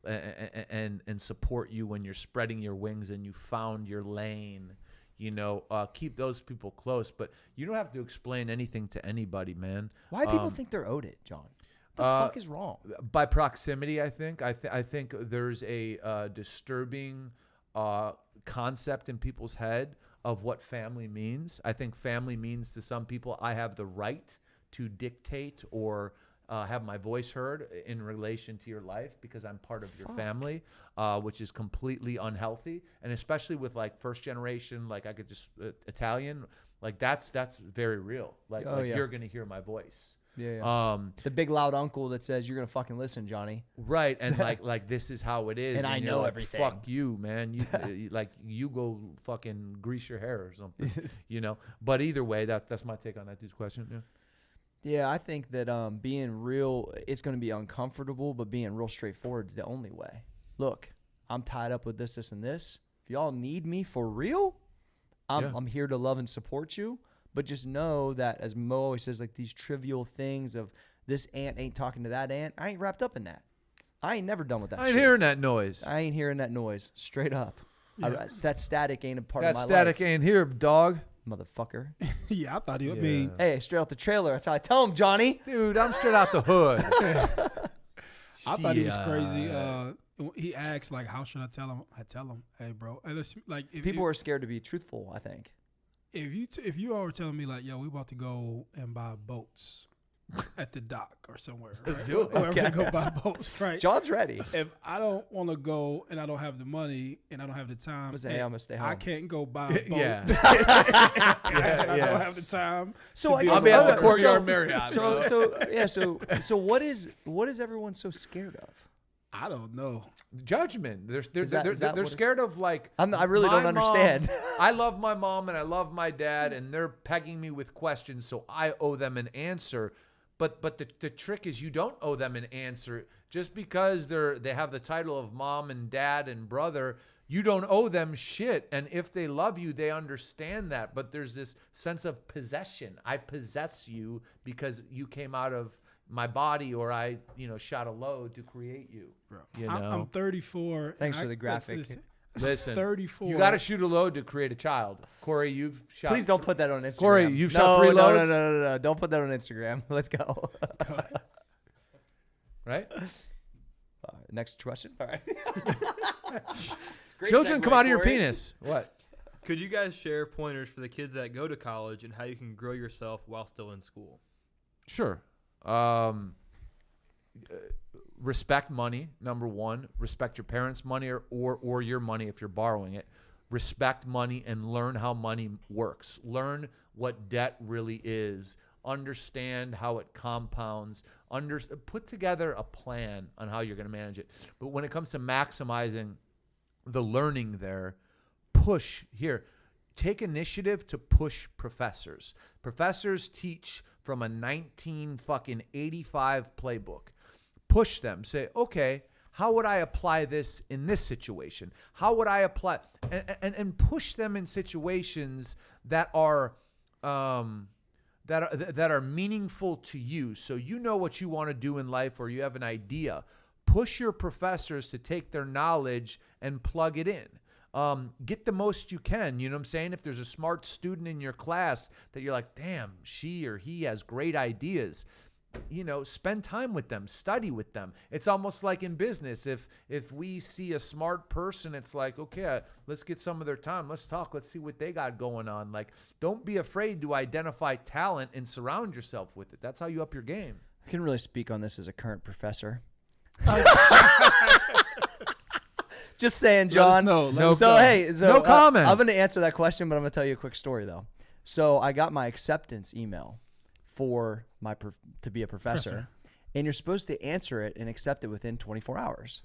B: and support you when you're spreading your wings and you found your lane. You know, keep those people close, but you don't have to explain anything to anybody, man.
A: Why do people think they're owed it, John? What the fuck is wrong?
B: By proximity, I think. I think there's a disturbing concept in people's head of what family means. I think family means to some people, I have the right to dictate or have my voice heard in relation to your life because I'm part of your family, which is completely unhealthy. And especially with like first generation, like I could just Italian, like that's very real. Like, you're going to hear my voice.
A: Yeah. The big loud uncle that says you're going to fucking listen, Johnny.
B: Right. And like this is how it is.
A: And I
B: you're
A: know
B: like,
A: everything.
B: Fuck you, man. You like you go fucking grease your hair or something, you know? But either way, that's my take on that dude's question. Yeah.
A: Yeah, I think that being real, it's going to be uncomfortable, but being real straightforward is the only way. Look, I'm tied up with this, and this. If y'all need me for real, I'm here to love and support you. But just know that, as Mo always says, like these trivial things of this ant ain't talking to that ant, I ain't wrapped up in that. I ain't never done with that
B: I ain't
A: shit.
B: hearing that noise.
A: I ain't hearing that noise. Straight up.
C: Yeah.
A: That static ain't a part
B: That
A: of my
B: static
A: life.
B: ain't here, dog.
A: Motherfucker.
C: Yeah, I thought he would mean.
A: Hey, straight out the trailer. That's how I tell him, Johnny.
B: Dude, I'm straight out the hood.
C: I thought he was crazy. He asked like, "How should I tell him?" I tell him, "Hey, bro, hey, listen, like
A: People are scared to be truthful, I think.
C: if you all were telling me like, yo, we about to go and buy boats at the dock or somewhere,
B: Let's
C: right?
B: do it.
C: Or we're gonna go buy boats, right?
A: John's ready.
C: If I don't want to go and I don't have the money and I don't have the time,
A: I'm gonna stay home.
C: I can't go buy a boat.
B: Yeah.
C: I don't have the time.
A: So
C: to
A: I
C: be
A: guess
B: I'll be at the
A: so-
B: Courtyard Marriott.
A: So what is everyone so scared of?
C: I don't know.
B: Judgment. They're
A: Is that
B: they're
A: what
B: scared of like.
A: I really don't
B: my mom-
A: understand.
B: I love my mom and I love my dad, and they're pegging me with questions, so I owe them an answer. But the trick is you don't owe them an answer just because they have the title of mom and dad and brother. You don't owe them shit, and if they love you, they understand that. But there's this sense of possession. I possess you because you came out of my body, or I, shot a load to create you.
C: Bro.
B: You know?
C: I'm 34.
A: Thanks
C: and
A: for the graphic.
B: Listen,
C: 34.
B: you got to shoot a load to create a child. Corey, you've shot.
A: Please don't put that on Instagram.
B: Corey, you've shot 3 loads?
A: No. Don't put that on Instagram. Let's go.
B: Right?
A: Next question. All right. Great
B: Children
A: segue,
B: come out of your
A: Corey.
B: penis. What?
D: Could you guys share pointers for the kids that go to college and how you can grow yourself while still in school?
B: Sure. Respect money, number one. Respect your parents' money or your money if you're borrowing it. Respect money and learn how money works. Learn what debt really is. Understand how it compounds. Put together a plan on how you're going to manage it. But when it comes to maximizing the learning there, push here. Take initiative to push professors. Professors teach from a 1985 playbook. Push them. Say, okay, how would I apply this in this situation? How would I apply and push them in situations that are that are meaningful to you, so you know what you want to do in life, or you have an idea. Push your professors to take their knowledge and plug it in. Get the most you can. You know what I'm saying? If there's a smart student in your class that you're like, damn, she or he has great ideas, spend time with them, study with them. It's almost like in business. If we see a smart person, it's like, okay, let's get some of their time. Let's talk. Let's see what they got going on. Like, don't be afraid to identify talent and surround yourself with it. That's how you up your game.
A: I can really speak on this as a current professor. Just saying, John.
C: know.
B: No comment.
A: I'm going to answer that question, but I'm going to tell you a quick story, though. So I got my acceptance email for to be a professor, and you're supposed to answer it and accept it within 24 hours.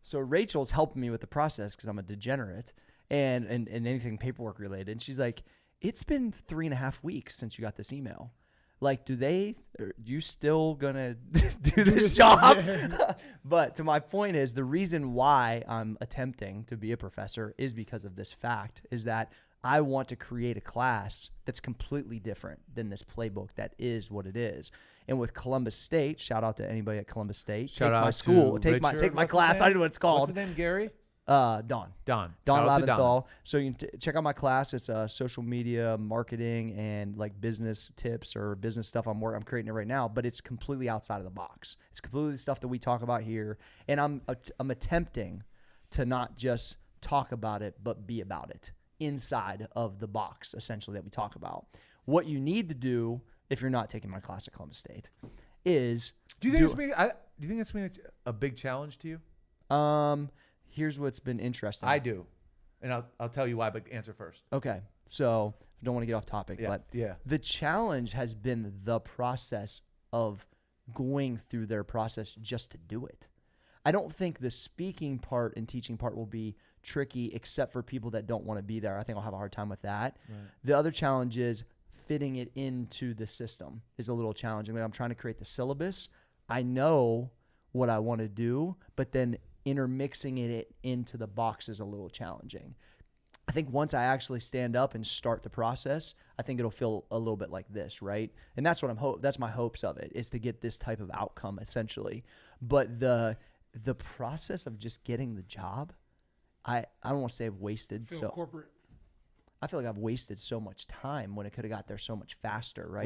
A: So Rachel's helping me with the process because I'm a degenerate and anything paperwork related. And she's like, it's been 3.5 weeks since you got this email. Like, are you still gonna do this job? But to my point is, the reason why I'm attempting to be a professor is because of this fact, is that I want to create a class that's completely different than this playbook that is what it is. And with Columbus State, shout out to anybody at Columbus State.
B: Shout out
A: my school,
B: to
A: take my
B: Richard. What's
A: class.
B: his
A: I
B: name?
A: don't know what it's called.
B: What's his name, Gary?
A: Don
B: Don. Shout out to
A: Laventhal. So you can check out my class. It's social media marketing and like business tips or business stuff. I'm creating it right now, but it's completely outside of the box. It's completely stuff that we talk about here, and I'm attempting to not just talk about it, but be about it inside of the box, essentially, that we talk about. What you need to do if you're not taking my class at Columbus State is
B: Do you think it's been a big challenge to you?
A: Here's what's been interesting.
B: I do, and I'll tell you why. But answer first.
A: Okay, so I don't want to get off topic, but the challenge has been the process of going through their process just to do it. I don't think the speaking part and teaching part will be tricky, except for people that don't want to be there. I think I'll have a hard time with that. Right. The other challenge is fitting it into the system is a little challenging. Like, I'm trying to create the syllabus. I know what I want to do, but then intermixing it into the box is a little challenging. I think once I actually stand up and start the process, I think it'll feel a little bit like this, right? And that's what that's my hopes of it, is to get this type of outcome essentially. But the process of just getting the job, I don't want to say I've wasted.
C: Corporate.
A: I feel like I've wasted so much time when it could have got there so much faster, right?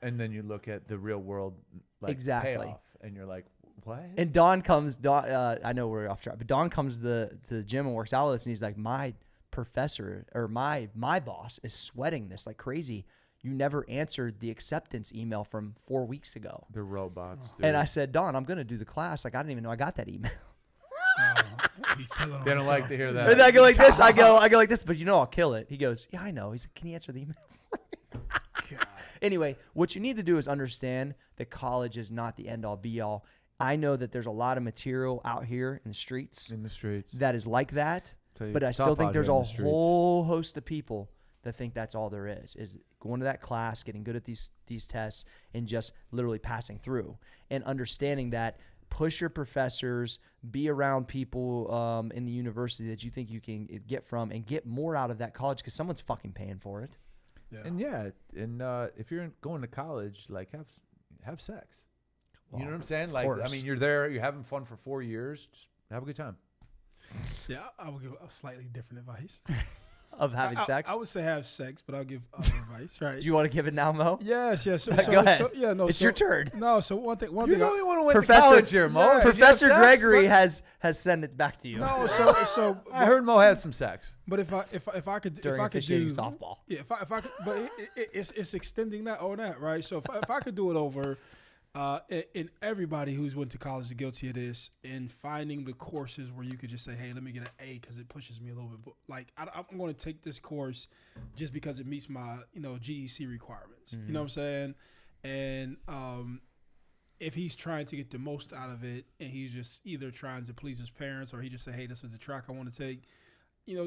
B: And then you look at the real world payoff, and you're like, what? And
A: Don comes. I know we're off track, but Don comes to the gym and works out with us, and he's like, my professor or my boss is sweating this like crazy. You never answered the acceptance email from 4 weeks ago.
B: The robots. Dude.
A: And I said, Don, I'm going to do the class. Like, I didn't even know I got that email.
B: They don't like to hear that.
A: And I go like this. I go like this, but I'll kill it. He goes, yeah, I know. He's like, can you answer the email? Anyway, what you need to do is understand that college is not the end all be all. I know that there's a lot of material out here in the streets. That is like that. But I still think there's a whole host of people that think that's all there is going to that class, getting good at these tests, and just literally passing through. And understanding that, push your professors, be around people in the university that you think you can get from, and get more out of that college because someone's fucking paying for it.
B: Yeah. And if you're going to college, like have sex. You know what I'm saying? Like, I mean, you're there, you're having fun for 4 years. Just have a good time.
C: Yeah, I would give a slightly different advice.
A: Of having sex?
C: I would say have sex, but I'll give other advice, right?
A: Do you want to give it now, Mo?
C: Yes.
A: Go ahead. It's your turn.
C: No, so one thing.
B: You're the only one who went to college here, Mo.
C: Yeah,
A: Professor Gregory has sent it back to you.
C: No, so
B: I heard Mo had some sex.
C: But if I could do
A: softball.
C: Yeah, if I could, but it's extending that on that, right? So if I could do it over. And everybody who's went to college is guilty of this, in finding the courses where you could just say, hey, let me get an A because it pushes me a little bit. But like, I'm going to take this course just because it meets my, GEC requirements.
A: Mm-hmm.
C: You know what I'm saying? And if he's trying to get the most out of it and he's just either trying to please his parents or he just say, hey, this is the track I want to take,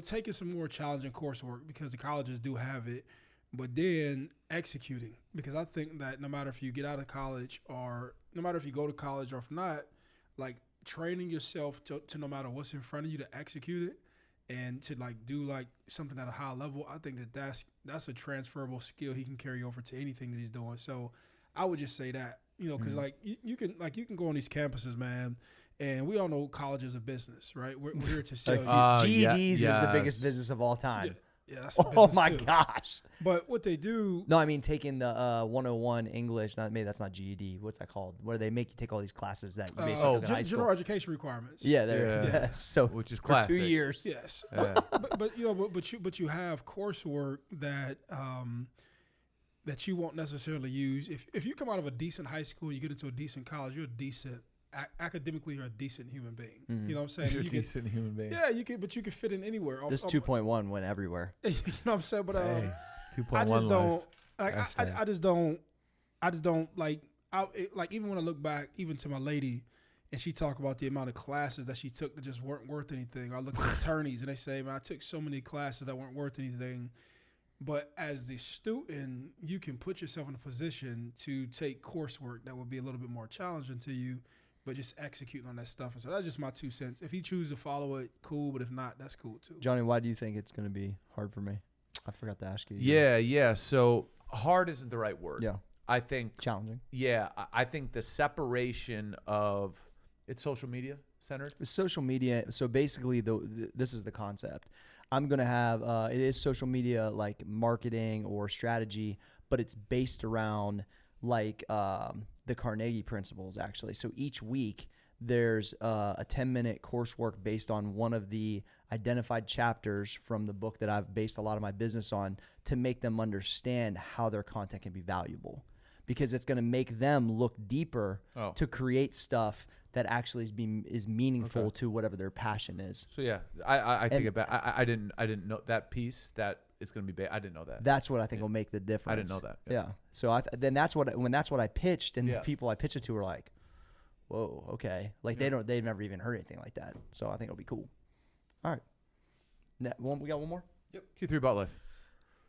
C: taking some more challenging coursework because the colleges do have it. But then executing, because I think that no matter if you get out of college or no matter if you go to college or if not, like training yourself to no matter what's in front of you to execute it and to like do like something at a high level, I think that's a transferable skill he can carry over to anything that he's doing. So I would just say that, because like you can go on these campuses, man. And we all know college is a business, right? We're here to sell you.
A: GEDs is the biggest business of all time.
C: Yeah, that's
A: gosh.
C: But what they do...
A: No, I mean taking the 101 English, maybe that's not GED. What's that called? Where they make you take all these classes that you basically took in high school.
C: General education requirements.
A: Yeah, there. So
B: which is classic.
A: For 2 years.
C: Yes.
B: Yeah.
C: but you have coursework that that you won't necessarily use. If you come out of a decent high school, you get into a decent college, you're a decent... academically, you're a decent human being.
A: Mm-hmm.
C: You know what I'm saying?
B: You're a decent human being.
C: Yeah, you can fit in anywhere.
A: This 2.1 went everywhere.
C: You know what I'm saying? But
B: 2.1
C: I just don't.
B: Like,
C: I just don't like. Like even when I look back, even to my lady, and she talk about the amount of classes that she took that just weren't worth anything. I look at attorneys and they say, man, I took so many classes that weren't worth anything. But as the student, you can put yourself in a position to take coursework that will be a little bit more challenging to you, but just executing on that stuff. And so that's just my 2 cents. If you choose to follow it, cool. But if not, that's cool too.
A: Johnny, why do you think it's going to be hard for me? I forgot to ask you.
B: Yeah. So hard isn't the right word.
A: Yeah.
B: I think
A: Challenging.
B: Yeah, I think the separation of it's social media centered.
A: Social media. So basically, this is the concept. I'm gonna have it is social media like marketing or strategy, but it's based around like the Carnegie principles actually. So each week there's a 10-minute coursework based on one of the identified chapters from the book that I've based a lot of my business on to make them understand how their content can be valuable. Because it's going to make them look deeper to create stuff that actually is meaningful to whatever their passion is.
B: So yeah, I take it back. I didn't know that piece that it's going to be. I didn't know that.
A: That's what I think will make the difference.
B: I didn't know that.
A: Yeah. So then that's what I pitched, and the people I pitched it to were like, "Whoa, okay." Like they've never even heard anything like that. So I think it'll be cool. All right. We got one more.
B: Yep. Q3 about life.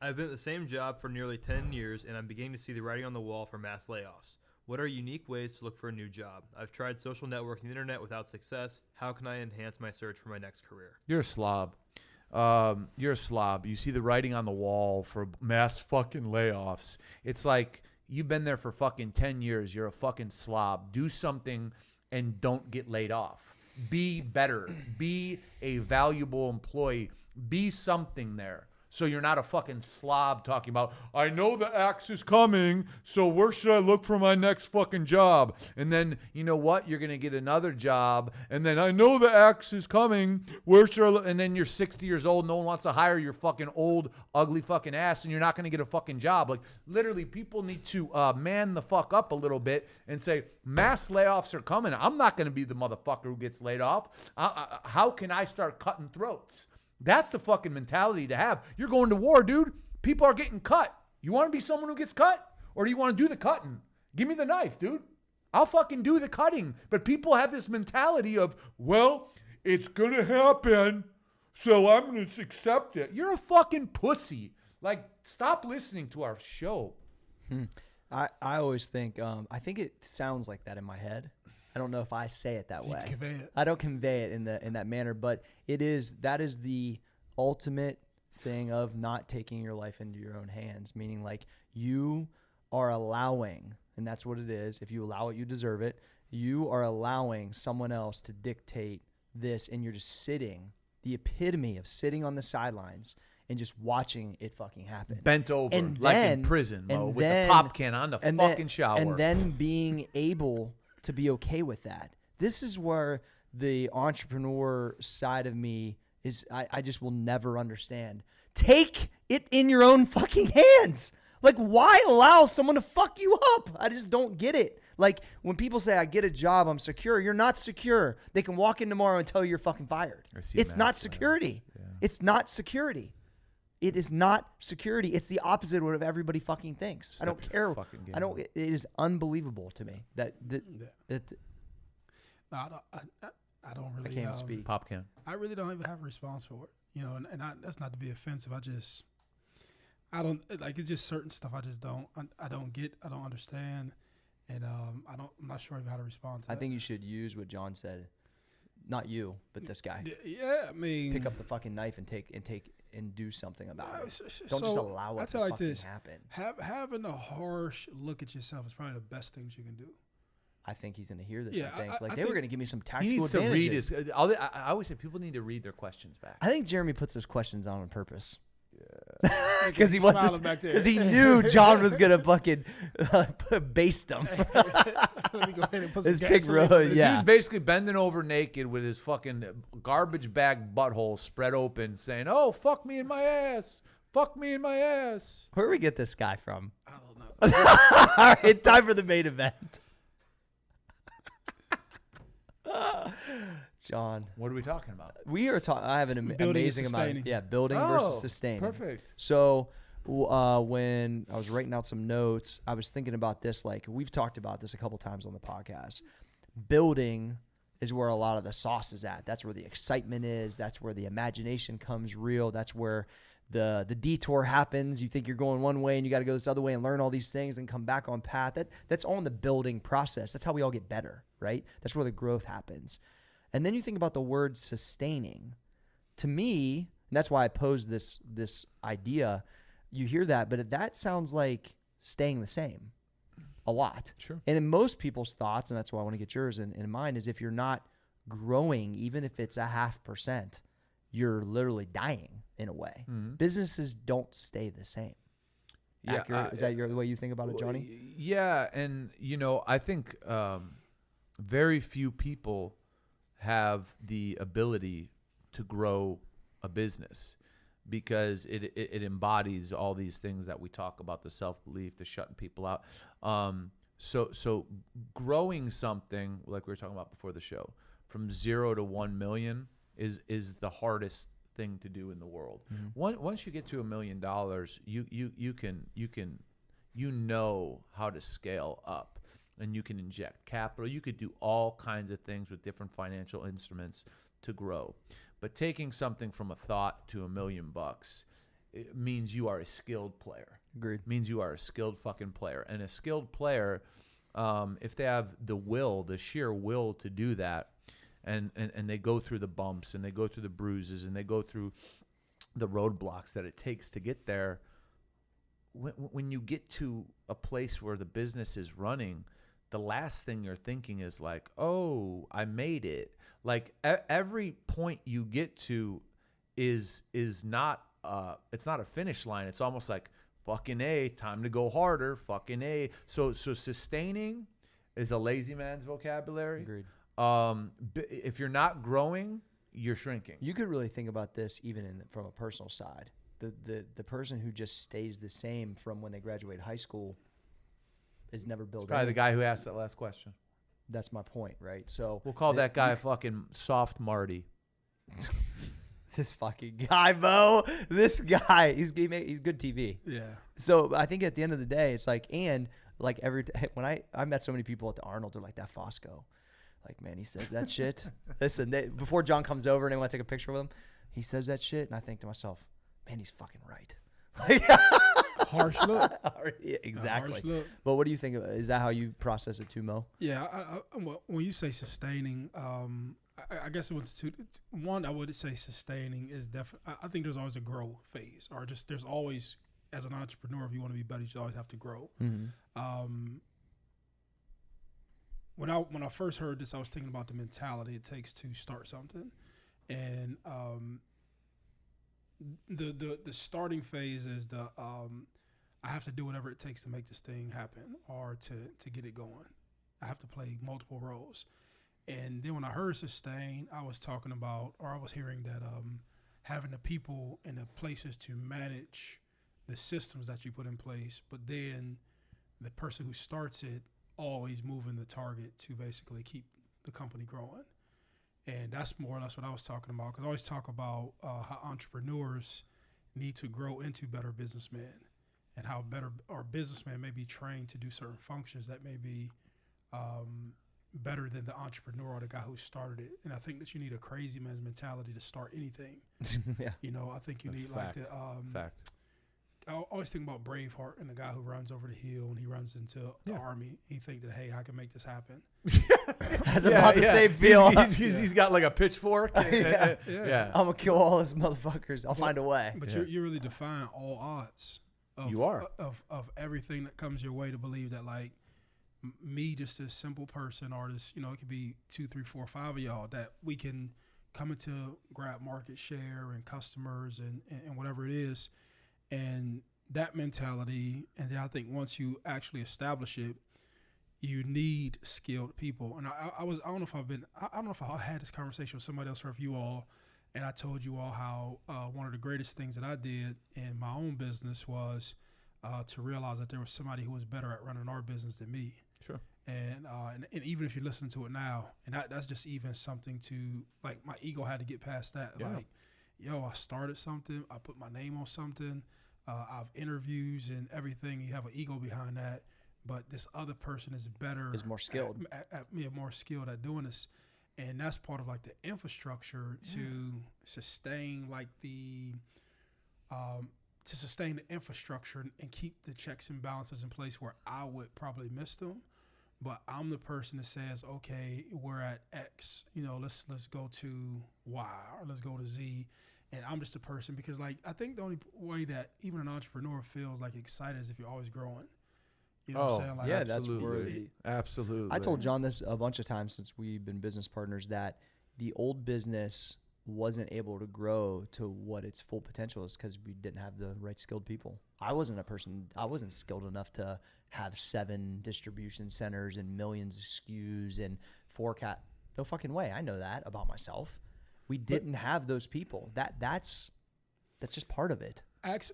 D: I've been at the same job for nearly 10 years, and I'm beginning to see the writing on the wall for mass layoffs. What are unique ways to look for a new job? I've tried social networks and the internet without success. How can I enhance my search for my next career?
B: You're a slob. You're a slob. You see the writing on the wall for mass fucking layoffs. It's like you've been there for fucking 10 years. You're a fucking slob. Do something and don't get laid off. Be better. Be a valuable employee. Be something there. So you're not a fucking slob talking about, I know the axe is coming, so where should I look for my next fucking job? And then, you know what? You're going to get another job. And then I know the axe is coming. Where should I look? And then you're 60 years old. No one wants to hire your fucking old, ugly fucking ass, and you're not going to get a fucking job. Like, literally, people need to man the fuck up a little bit and say, mass layoffs are coming. I'm not going to be the motherfucker who gets laid off. How can I start cutting throats? That's the fucking mentality to have. You're going to war, dude. People are getting cut. You want to be someone who gets cut? Or do you want to do the cutting? Give me the knife, dude. I'll fucking do the cutting. But people have this mentality of, well, it's going to happen, so I'm going to accept it. You're a fucking pussy. Like, stop listening to our show.
A: I always think, I think it sounds like that in my head. I don't know if I say it that way.
C: Convey it.
A: I don't convey it in that manner, but that is the ultimate thing of not taking your life into your own hands, meaning like you are allowing, and that's what it is. If you allow it, you deserve it. You are allowing someone else to dictate this, and you're just sitting, the epitome of sitting on the sidelines and just watching it fucking happen.
B: Bent over,
A: and
B: like
A: then,
B: in prison, Mo,
A: and
B: with
A: then,
B: the pop can on the fucking shower.
A: And then being able to be okay with that. This is where the entrepreneur side of me is, I just will never understand. Take it in your own fucking hands. Like, why allow someone to fuck you up? I just don't get it. Like, when people say, I get a job, I'm secure, you're not secure. They can walk in tomorrow and tell you you're fucking fired. It's not security. Yeah. It's not security. It is not security. It's the opposite of what everybody fucking thinks. I don't care. I don't. It is unbelievable to me that
C: No, I don't really.
A: I can't speak.
B: Pop can.
C: I really don't even have a response for it. You know, and that's not to be offensive. I don't like it's just certain stuff I just don't. I don't get. I don't understand, and I'm not sure even how to respond to that.
A: I think you should use what John said. Not you, but this guy.
C: Yeah, I mean,
A: pick up the fucking knife and do something about it. Don't just allow it to
C: like
A: fucking
C: this.
A: happen.
C: Having a harsh look at yourself is probably the best things you can do.
A: I think he's going to hear this.
C: Yeah,
A: I think
C: I
A: they
C: think
A: were going to give me some
B: He
A: tactical
B: needs to read
A: advantages.
B: his. I always say people need to read their questions back.
A: I think Jeremy puts his questions on purpose.
C: Yeah.
A: Because he wants
C: Smiling back there.
A: because he knew John was gonna fucking baste him.
C: Let me go ahead and put some
A: His pig
C: gasoline
A: road,
C: on it.
A: yeah.
B: Dude's basically bending over naked with his fucking garbage bag butthole spread open, saying, "Oh, fuck me in my ass, fuck me in my ass."
A: Where do we get this guy from?
C: I don't know.
A: All right, time for the main event. John,
B: What are we talking about?
A: we are talking. I have an
C: Building and
A: amazing amount.
C: sustaining.
A: Building versus sustaining.
B: Perfect.
A: So when I was writing out some notes, I was thinking about this. Like, we've talked about this a couple times on the podcast. Building is where a lot of the sauce is at. That's where the excitement is. That's where the imagination comes real. That's where the detour happens. You think you're going one way and you got to go this other way and learn all these things and come back on path. That's all in the building process. That's how we all get better, right? That's where the growth happens. And then you think about the word sustaining. To me, and that's why I posed this idea, you hear that, but that sounds like staying the same a lot.
B: Sure.
A: And in most people's thoughts, and that's why I want to get yours in mind, is if you're not growing, even if it's 0.5%, you're literally dying in a way.
B: Mm-hmm.
A: Businesses don't stay the same.
B: Yeah,
A: Accurate? Is that the way you think about it, Johnny?
B: Yeah, and I think very few people have the ability to grow a business because it embodies all these things that we talk about, the self-belief, the shutting people out. So growing something, like we were talking about before the show, from 0 to 1 million is the hardest thing to do in the world. Mm-hmm. Once you get to $1 million, you know how to scale up, and you can inject capital. You could do all kinds of things with different financial instruments to grow. But taking something from a thought to $1 million, it means you are a skilled player.
A: Agreed.
B: It means you are a skilled fucking player. And a skilled player, if they have the sheer will to do that, and they go through the bumps and they go through the bruises and they go through the roadblocks that it takes to get there, when you get to a place where the business is running, the last thing you're thinking is like, oh, I made it. Like every point you get to is not it's not a finish line. It's almost like fucking A, time to go harder, fucking A. So sustaining is a lazy man's vocabulary.
A: Agreed.
B: If you're not growing, you're shrinking.
A: You could really think about this even from a personal side. The person who just stays the same from when they graduate high school is never built.
B: Probably the guy who asked that last question.
A: That's my point, right? So
B: we'll call that guy fucking Soft Marty.
A: This fucking guy, Bo. This guy, he's good TV.
C: Yeah.
A: So I think at the end of the day, it's like, and like when I met so many people at the Arnold, they're like, that Fosco. Like, man, he says that shit. Listen, before John comes over and they want to take a picture with him, he says that shit, and I think to myself, man, he's fucking right.
C: Harsh look.
A: Yeah, exactly.
C: Harsh look.
A: But what do you think? Is that how you process it too, Mo?
C: Yeah. Well, when you say sustaining, I guess it was two. One, I would say sustaining is definitely. I think there's always a grow phase, or just there's always, as an entrepreneur, if you want to be better, you always have to grow. Mm-hmm. When I first heard this, I was thinking about the mentality it takes to start something, and the starting phase is I have to do whatever it takes to make this thing happen or to get it going. I have to play multiple roles. And then when I heard sustain, I was talking about, or I was hearing that having the people and the places to manage the systems that you put in place, but then the person who starts it always moving the target to basically keep the company growing. And that's more or less what I was talking about, because I always talk about how entrepreneurs need to grow into better businessmen, and how better our businessmen may be trained to do certain functions that may be better than the entrepreneur or the guy who started it. And I think that you need a crazy man's mentality to start anything.
A: Yeah.
C: I think you need
B: fact.
C: like the
B: Fact.
C: I always think about Braveheart and the guy who runs over the hill and he runs into the army. He think that, hey, I can make this happen.
A: That's about the same feel.
B: He's got like a pitchfork.
A: Yeah. I'm gonna kill all those motherfuckers. I'll find a way.
C: But you really define all odds. Of everything that comes your way, to believe that, like, me, just a simple person, or just, it could be 2, 3, 4, 5 of y'all, that we can come into grab market share and customers and whatever it is. And that mentality, and then I think once you actually establish it, you need skilled people. And I don't know if I had this conversation with somebody else or if you all, and I told you all how one of the greatest things that I did in my own business was to realize that there was somebody who was better at running our business than me.
B: Sure.
C: And even if you listen to it now, and that's just even something to, like, my ego had to get past that. Yeah. Like, I started something, I put my name on something, I have interviews and everything. You have an ego behind that, but this other person is better.
A: Is more skilled.
C: More skilled at doing this. And that's part of, like, the infrastructure to sustain, like, the to sustain the infrastructure and keep the checks and balances in place where I would probably miss them. But I'm the person that says, okay, we're at X, let's go to Y or let's go to Z. And I'm just a person because, like, I think the only way that even an entrepreneur feels like excited is if you're always growing. You know what I'm saying? Like,
A: yeah,
B: absolutely. Absolutely.
A: I told John this a bunch of times since we've been business partners that the old business wasn't able to grow to what its full potential is because we didn't have the right skilled people. I wasn't skilled enough to have 7 distribution centers and millions of SKUs and forecast. No fucking way. I know that about myself. We didn't have those people. That's just part of it.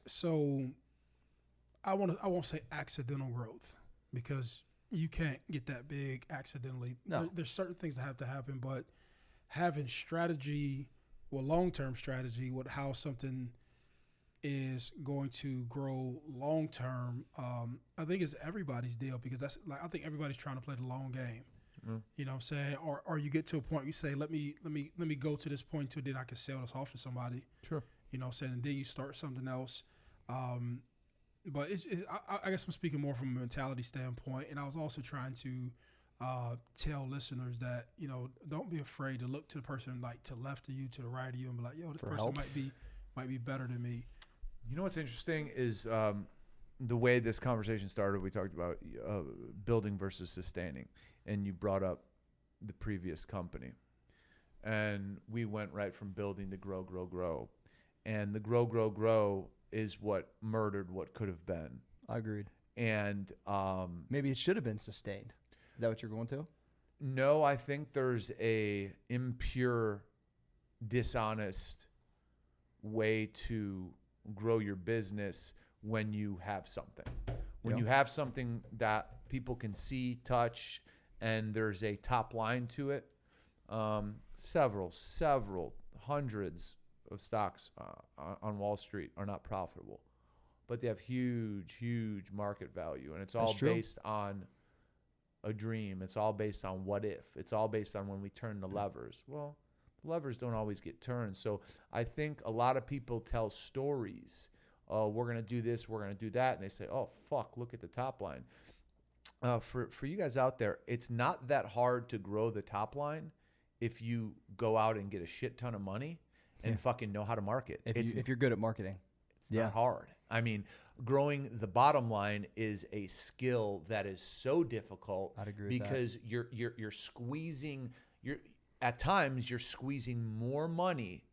C: So I won't say accidental growth because you can't get that big accidentally.
A: No.
C: There's certain things that have to happen, but having strategy, long-term strategy with how something is going to grow long-term, I think is everybody's deal because I think everybody's trying to play the long game. You know what I'm saying? Or you get to a point you say, let me go to this point too, then I can sell this off to somebody.
B: Sure.
C: You know what I'm saying? And then you start something else. But I guess I'm speaking more from a mentality standpoint. And I was also trying to tell listeners that, don't be afraid to look to the person like to the left of you, to the right of you, and be like, yo, this person might be better than me.
B: You know what's interesting is the way this conversation started. We talked about building versus sustaining, and you brought up the previous company, and we went right from building to grow, and the grow is what murdered what could have been.
A: I agreed.
B: And
A: maybe it should have been sustained. Is that what you're going to?
B: No, I think there's a impure, dishonest way to grow your business when you have something. When you have something that people can see, touch, and there's a top line to it. Several hundreds of stocks on Wall Street are not profitable, but they have huge market value, and it's all based on a dream. It's all based on what if. It's all based on when we turn the levers. Well, the levers don't always get turned. So I think a lot of people tell stories. Oh, we're going to do this, we're going to do that. And they say, oh, fuck, look at the top line. For you guys out there, it's not that hard to grow the top line if you go out and get a shit ton of money and fucking know how to market.
A: If you're good at marketing.
B: It's not hard. I mean, growing the bottom line is a skill that is so difficult.
A: I'd agree with
B: because you're squeezing. At times you're squeezing more money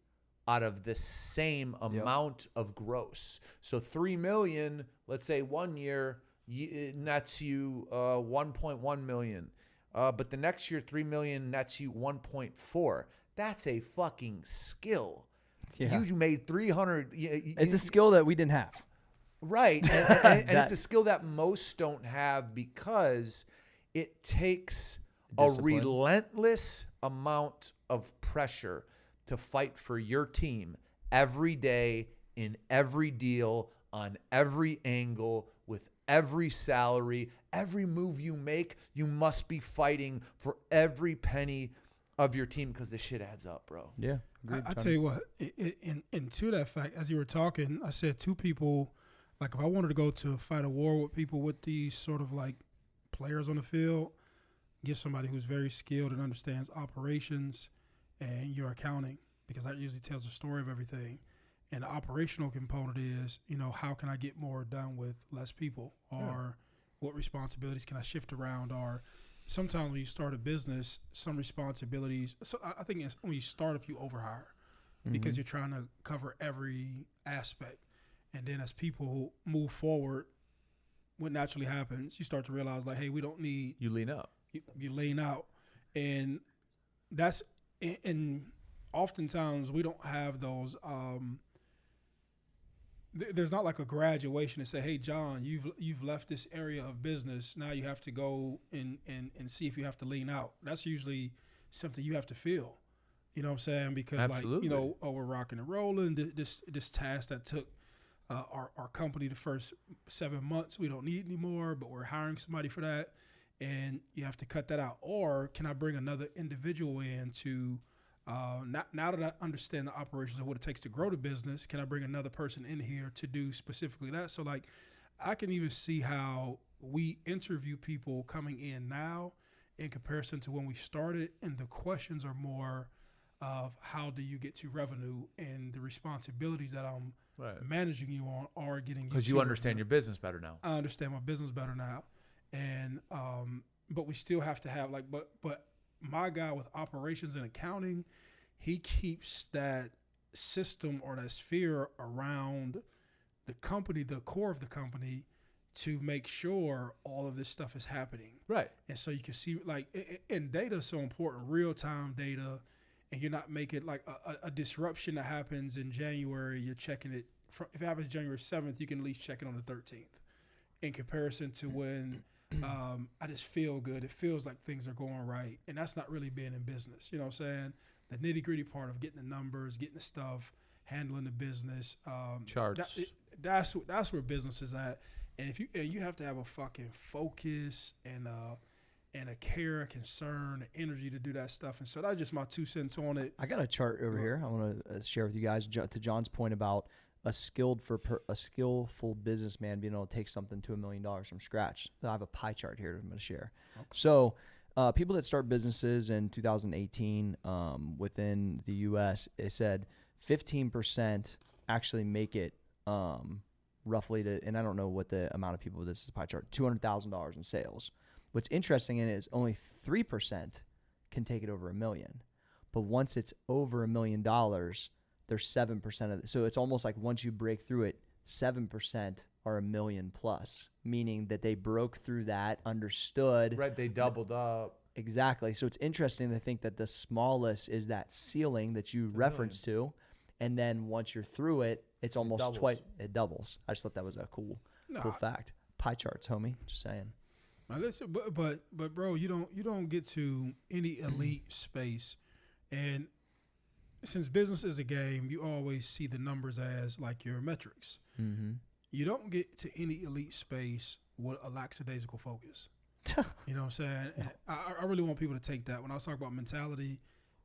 B: out of the same amount of gross. So $3 million, let's say 1 year, it nets you 1.1 million. But the next year, 3 million nets you 1.4. That's a fucking skill.
A: Yeah.
B: You made 300.
A: It's a skill that we didn't have.
B: Right. And it's a skill that most don't have because it takes
A: Discipline.
B: a relentless amount of pressure to fight for your team every day, in every deal, on every angle, with every salary. Every move you make, you must be fighting for every penny of your team because this shit adds up, bro.
A: Yeah.
C: I tell you what, and to that fact, as you were talking, I said two people, like if I wanted to go to fight a war with people with these sort of like players on the field, get somebody who's very skilled and understands operations and your accounting, because that usually tells the story of everything. And the operational component is, how can I get more done with less people, or what responsibilities can I shift around, or sometimes when you start a business, some responsibilities. So I think it's when you start up, you overhire because you're trying to cover every aspect. And then as people move forward, what naturally happens, you start to realize like, hey, we don't need.
B: You lean up.
C: You lean out. And that's, and oftentimes we don't have those, there's not like a graduation to say, hey, John, you've left this area of business. Now you have to go and see if you have to lean out. That's usually something you have to feel. You know what I'm saying? Because
B: Absolutely.
C: we're rocking and rolling. This task that took our company the first 7 months, we don't need anymore, but we're hiring somebody for that. And you have to cut that out. Or can I bring another individual in to Now that I understand the operations of what it takes to grow the business, can I bring another person in here to do specifically that? So like, I can even see how we interview people coming in now in comparison to when we started, and the questions are more of how do you get to revenue, and the responsibilities that I'm managing you on are getting you
B: because you understand your business better now.
C: I understand my business better now, and but we still have to have like, but my guy with operations and accounting, he keeps that system or that sphere around the company, the core of the company, to make sure all of this stuff is happening. Right. And so you can see, like, and data is so important, real-time data, and you're not making, like, a disruption that happens in January, you're checking it. If it happens January 7th, you can at least check it on the 13th. In comparison to when I just feel good. It feels like things are going right. And that's not really being in business. You know what I'm saying? The nitty-gritty part of getting the numbers, getting the stuff, handling the business.
B: Charts.
C: That's where business is at. And if you have to have a fucking focus and a care, a concern, an energy to do that stuff. And so that's just my 2 cents on it.
A: I got a chart over here I want to share with you guys to John's point about a skillful businessman being able to take something to $1 million from scratch. I have a pie chart here I'm going to share. Okay. So people that start businesses in 2018 within the U.S., it said 15% actually make it roughly to, and I don't know what the amount of people, this is a pie chart, $200,000 in sales. What's interesting in it is only 3% can take it over $1 million. But once it's over $1 million, there's 7% of it. So it's almost like once you break through it, 7% are $1 million plus, meaning that they broke through that, understood.
B: Right, they doubled up.
A: Exactly. So it's interesting to think that the smallest is that ceiling that you referenced to. And then once you're through it, it's almost twice. It doubles. I just thought that was a cool fact. Pie charts, homie. Just saying.
C: Now listen, but bro, you don't get to any elite space, and since business is a game, you always see the numbers as like your metrics. Mm-hmm. You don't get to any elite space with a lackadaisical focus. You know what I'm saying? And I really want people to take that. When I was talking about mentality,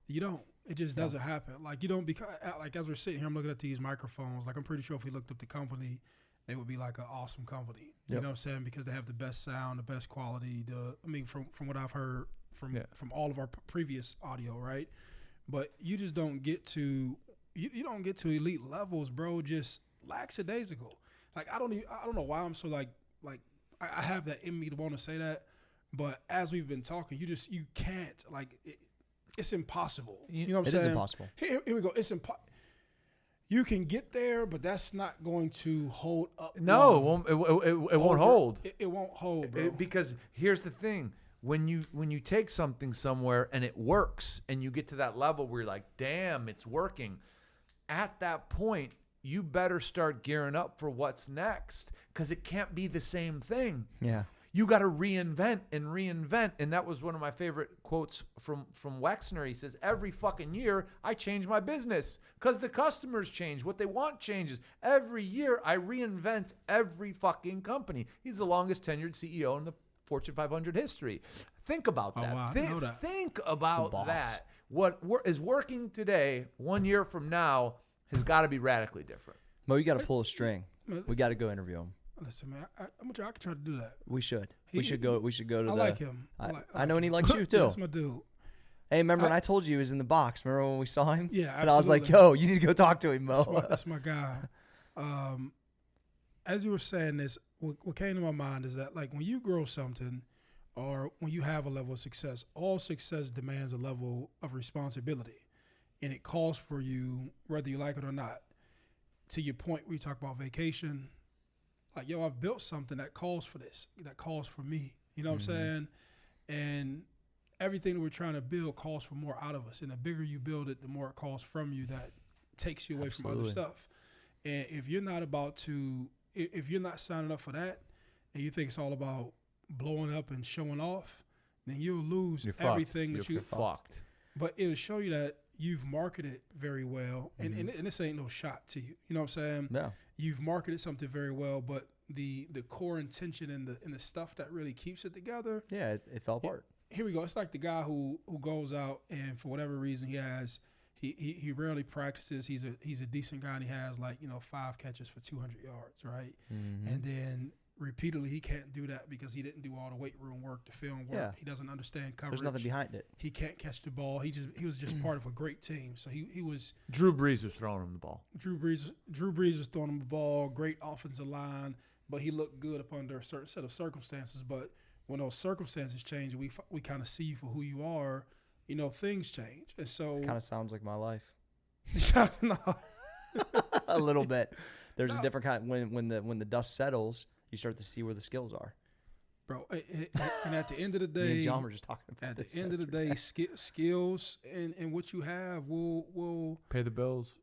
C: you don't. It just doesn't happen. Like, you don't, because like as we're sitting here, I'm looking at these microphones. Like, I'm pretty sure if we looked up the company, they would be like an awesome company. You know what I'm saying? Because they have the best sound, the best quality. From what I've heard from all of our previous audio, right? But you just don't get to you don't get to elite levels, bro. Just lackadaisical. Like, I don't know why I'm so like I have that in me to want to say that, but as we've been talking, you can't, like, it's impossible. You know what I'm saying?
A: It is impossible.
C: Here we go. It's impossible. You can get there, but that's not going to hold up.
B: No, it won't hold.
C: It won't hold, bro.
B: Because here's the thing. When you take something somewhere and it works, and you get to that level where you're like, damn, it's working. At that point, you better start gearing up for what's next, because it can't be the same thing. Yeah. You got to reinvent. And that was one of my favorite quotes from Wexner. He says, every fucking year I change my business because the customers change. What they want changes. Every year I reinvent every fucking company. He's the longest tenured CEO in the Fortune 500 history. Think about that.
C: Wow,
B: think about that. What is working today, 1 year from now, has got to be radically different.
A: Mo, you got to pull a string. We got to go interview him.
C: Listen, man, I can try to do that.
A: We should. We should go to
C: I like him.
A: I know, and he likes you too.
C: That's my dude.
A: Hey, remember when I told you he was in the box? Remember when we saw him?
C: Yeah, absolutely.
A: And I was like, yo, you need to go talk to him, Mo.
C: That's my guy. As you were saying this, what came to my mind is that, like, when you grow something or when you have a level of success, all success demands a level of responsibility. And it calls for you, whether you like it or not. To your point where you talk about vacation, like, yo, I've built something that calls for this, that calls for me. You know what I'm saying? And everything that we're trying to build calls for more out of us. And the bigger you build it, the more it calls from you that takes you away from other stuff. And if you're not if you're not signing up for that, and you think it's all about blowing up and showing off, then you'll lose everything that you're fucked. But it'll show you that you've marketed very well, and this ain't no shot to you. You know what I'm saying? Yeah. You've marketed something very well, but the core intention and the stuff that really keeps it together.
A: Yeah, it fell apart.
C: Here we go. It's like the guy who goes out and for whatever reason he has He rarely practices. He's a decent guy, and he has 5 catches for 200 yards, right?
A: Mm-hmm.
C: And then repeatedly he can't do that because he didn't do all the weight room work, the film work.
A: Yeah.
C: He doesn't understand coverage.
A: There's nothing behind it.
C: He can't catch the ball. He was just part of a great team. So he was
B: Drew Brees was throwing him the ball.
C: Drew Brees was throwing him the ball, great offensive line, but he looked good up under a certain set of circumstances. But when those circumstances change, we kind of see you for who you are. Things change, and so
A: Kind of sounds like my life.
C: no.
A: A little bit. There's a different kind. When the dust settles, you start to see where the skills are.
C: Bro, and at the end of the
A: Me and
C: day,
A: John were just talking about
C: at the
A: this
C: end of the day, skills and what you have will
B: Pay the bills.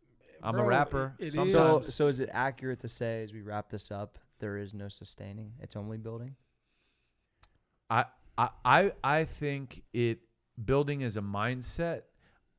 B: I'm
C: bro,
B: a rapper.
C: it
B: Sometimes.
A: So is it accurate to say, as we wrap this up, there is no sustaining? It's only building.
B: I think building is a mindset.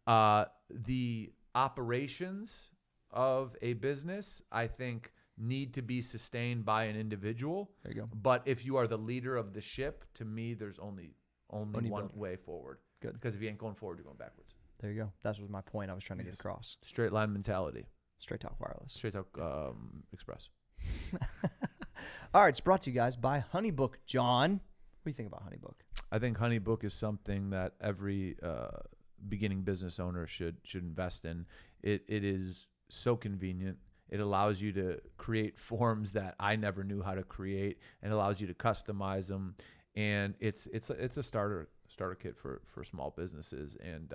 B: The operations of a business, I think, need to be sustained by an individual.
A: There you go.
B: But if you are the leader of the ship, to me, there's only one
A: building.
B: way forward.
A: Good.
B: Because if you ain't going forward, you're going backwards.
A: There you go. That was my point I was trying to get across.
B: Straight line mentality.
A: Straight Talk Wireless.
B: Straight Talk Express.
A: All right, it's brought to you guys by HoneyBook. John, what do you think about HoneyBook?
B: I think HoneyBook is something that every beginning business owner should invest in. It is so convenient. It allows you to create forms that I never knew how to create, and allows you to customize them. And it's a starter kit for small businesses, and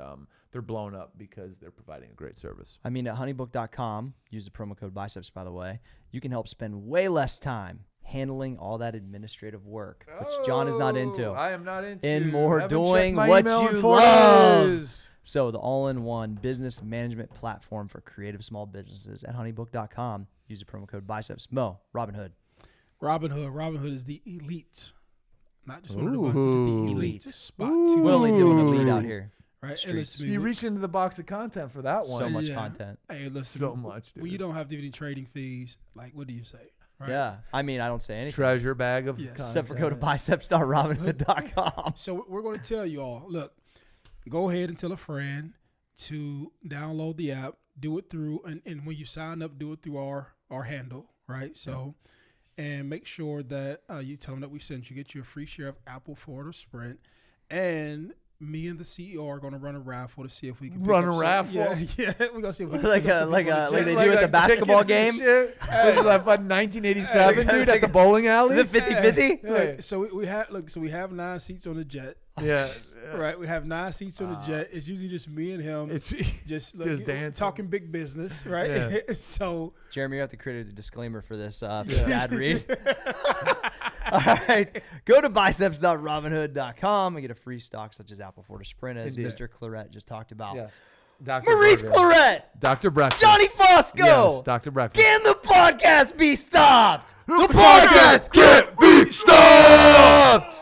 B: they're blown up because they're providing a great service.
A: I mean, at honeybook.com, use the promo code BICEPS, by the way, you can help spend way less time handling all that administrative work, which John is not into.
B: I am not into.
A: And more
B: Haven't
A: doing
B: checked my
A: what
B: email in
A: you
B: 4
A: love.
B: days.
A: So the all-in-one business management platform for creative small businesses at honeybook.com. Use the promo code BICEPS. Mo, Robinhood.
C: Robinhood is the elite, not just one of the ones. It's the
A: Ooh.
C: elite spot.
B: Ooh.
A: We're only doing
B: Ooh.
A: the lead out here.
C: Right?
A: Streets.
C: And listen to me,
B: You reached into the box of content for that one.
A: So much
C: Yeah.
A: content.
C: Hey, listen.
B: So much, dude.
C: When you don't have dividend trading fees, what do you say? Right?
A: Yeah. I mean, I don't say anything.
B: Treasure bag of
C: Yes.
B: content.
A: Except for go to biceps.robinhood.com.
C: So we're going to tell you all, look, go ahead and tell a friend to download the app, do it through, and when you sign up, do it through our handle, right? So, and make sure that you tell them that we sent you, get you a free share of Apple, Ford, or Sprint, and me and the CEO are going to run a raffle to see if we can pick
B: Run
C: up
B: a
C: some-
B: raffle?
C: Yeah, we're going to see if we can
A: like
C: pick up some people on the
A: they
C: jet.
A: do at the basketball game.
B: Shit. This is like 1987, dude, at the bowling alley.
A: The 50-50?
C: Look, so we have 9 seats on the jet.
B: Yeah.
C: Right, we have 9 seats on the jet. It's usually just me and him.
B: It's
C: just
B: dancing.
C: talking big business, right?
B: Yeah.
C: So
A: Jeremy, you have to create a disclaimer for this ad read. All right. Go to biceps.robinhood.com and get a free stock such as Apple, Ford, or Sprint, as
B: Indeed.
A: Mr. Claret just talked about.
B: Yes. Dr.
A: Maurice
B: Burger.
A: Claret!
B: Dr. Breakfast.
A: Johnny Fosco!
B: Yes, Dr. Breakfast.
A: Can the podcast be stopped?
B: The podcast can't be stopped!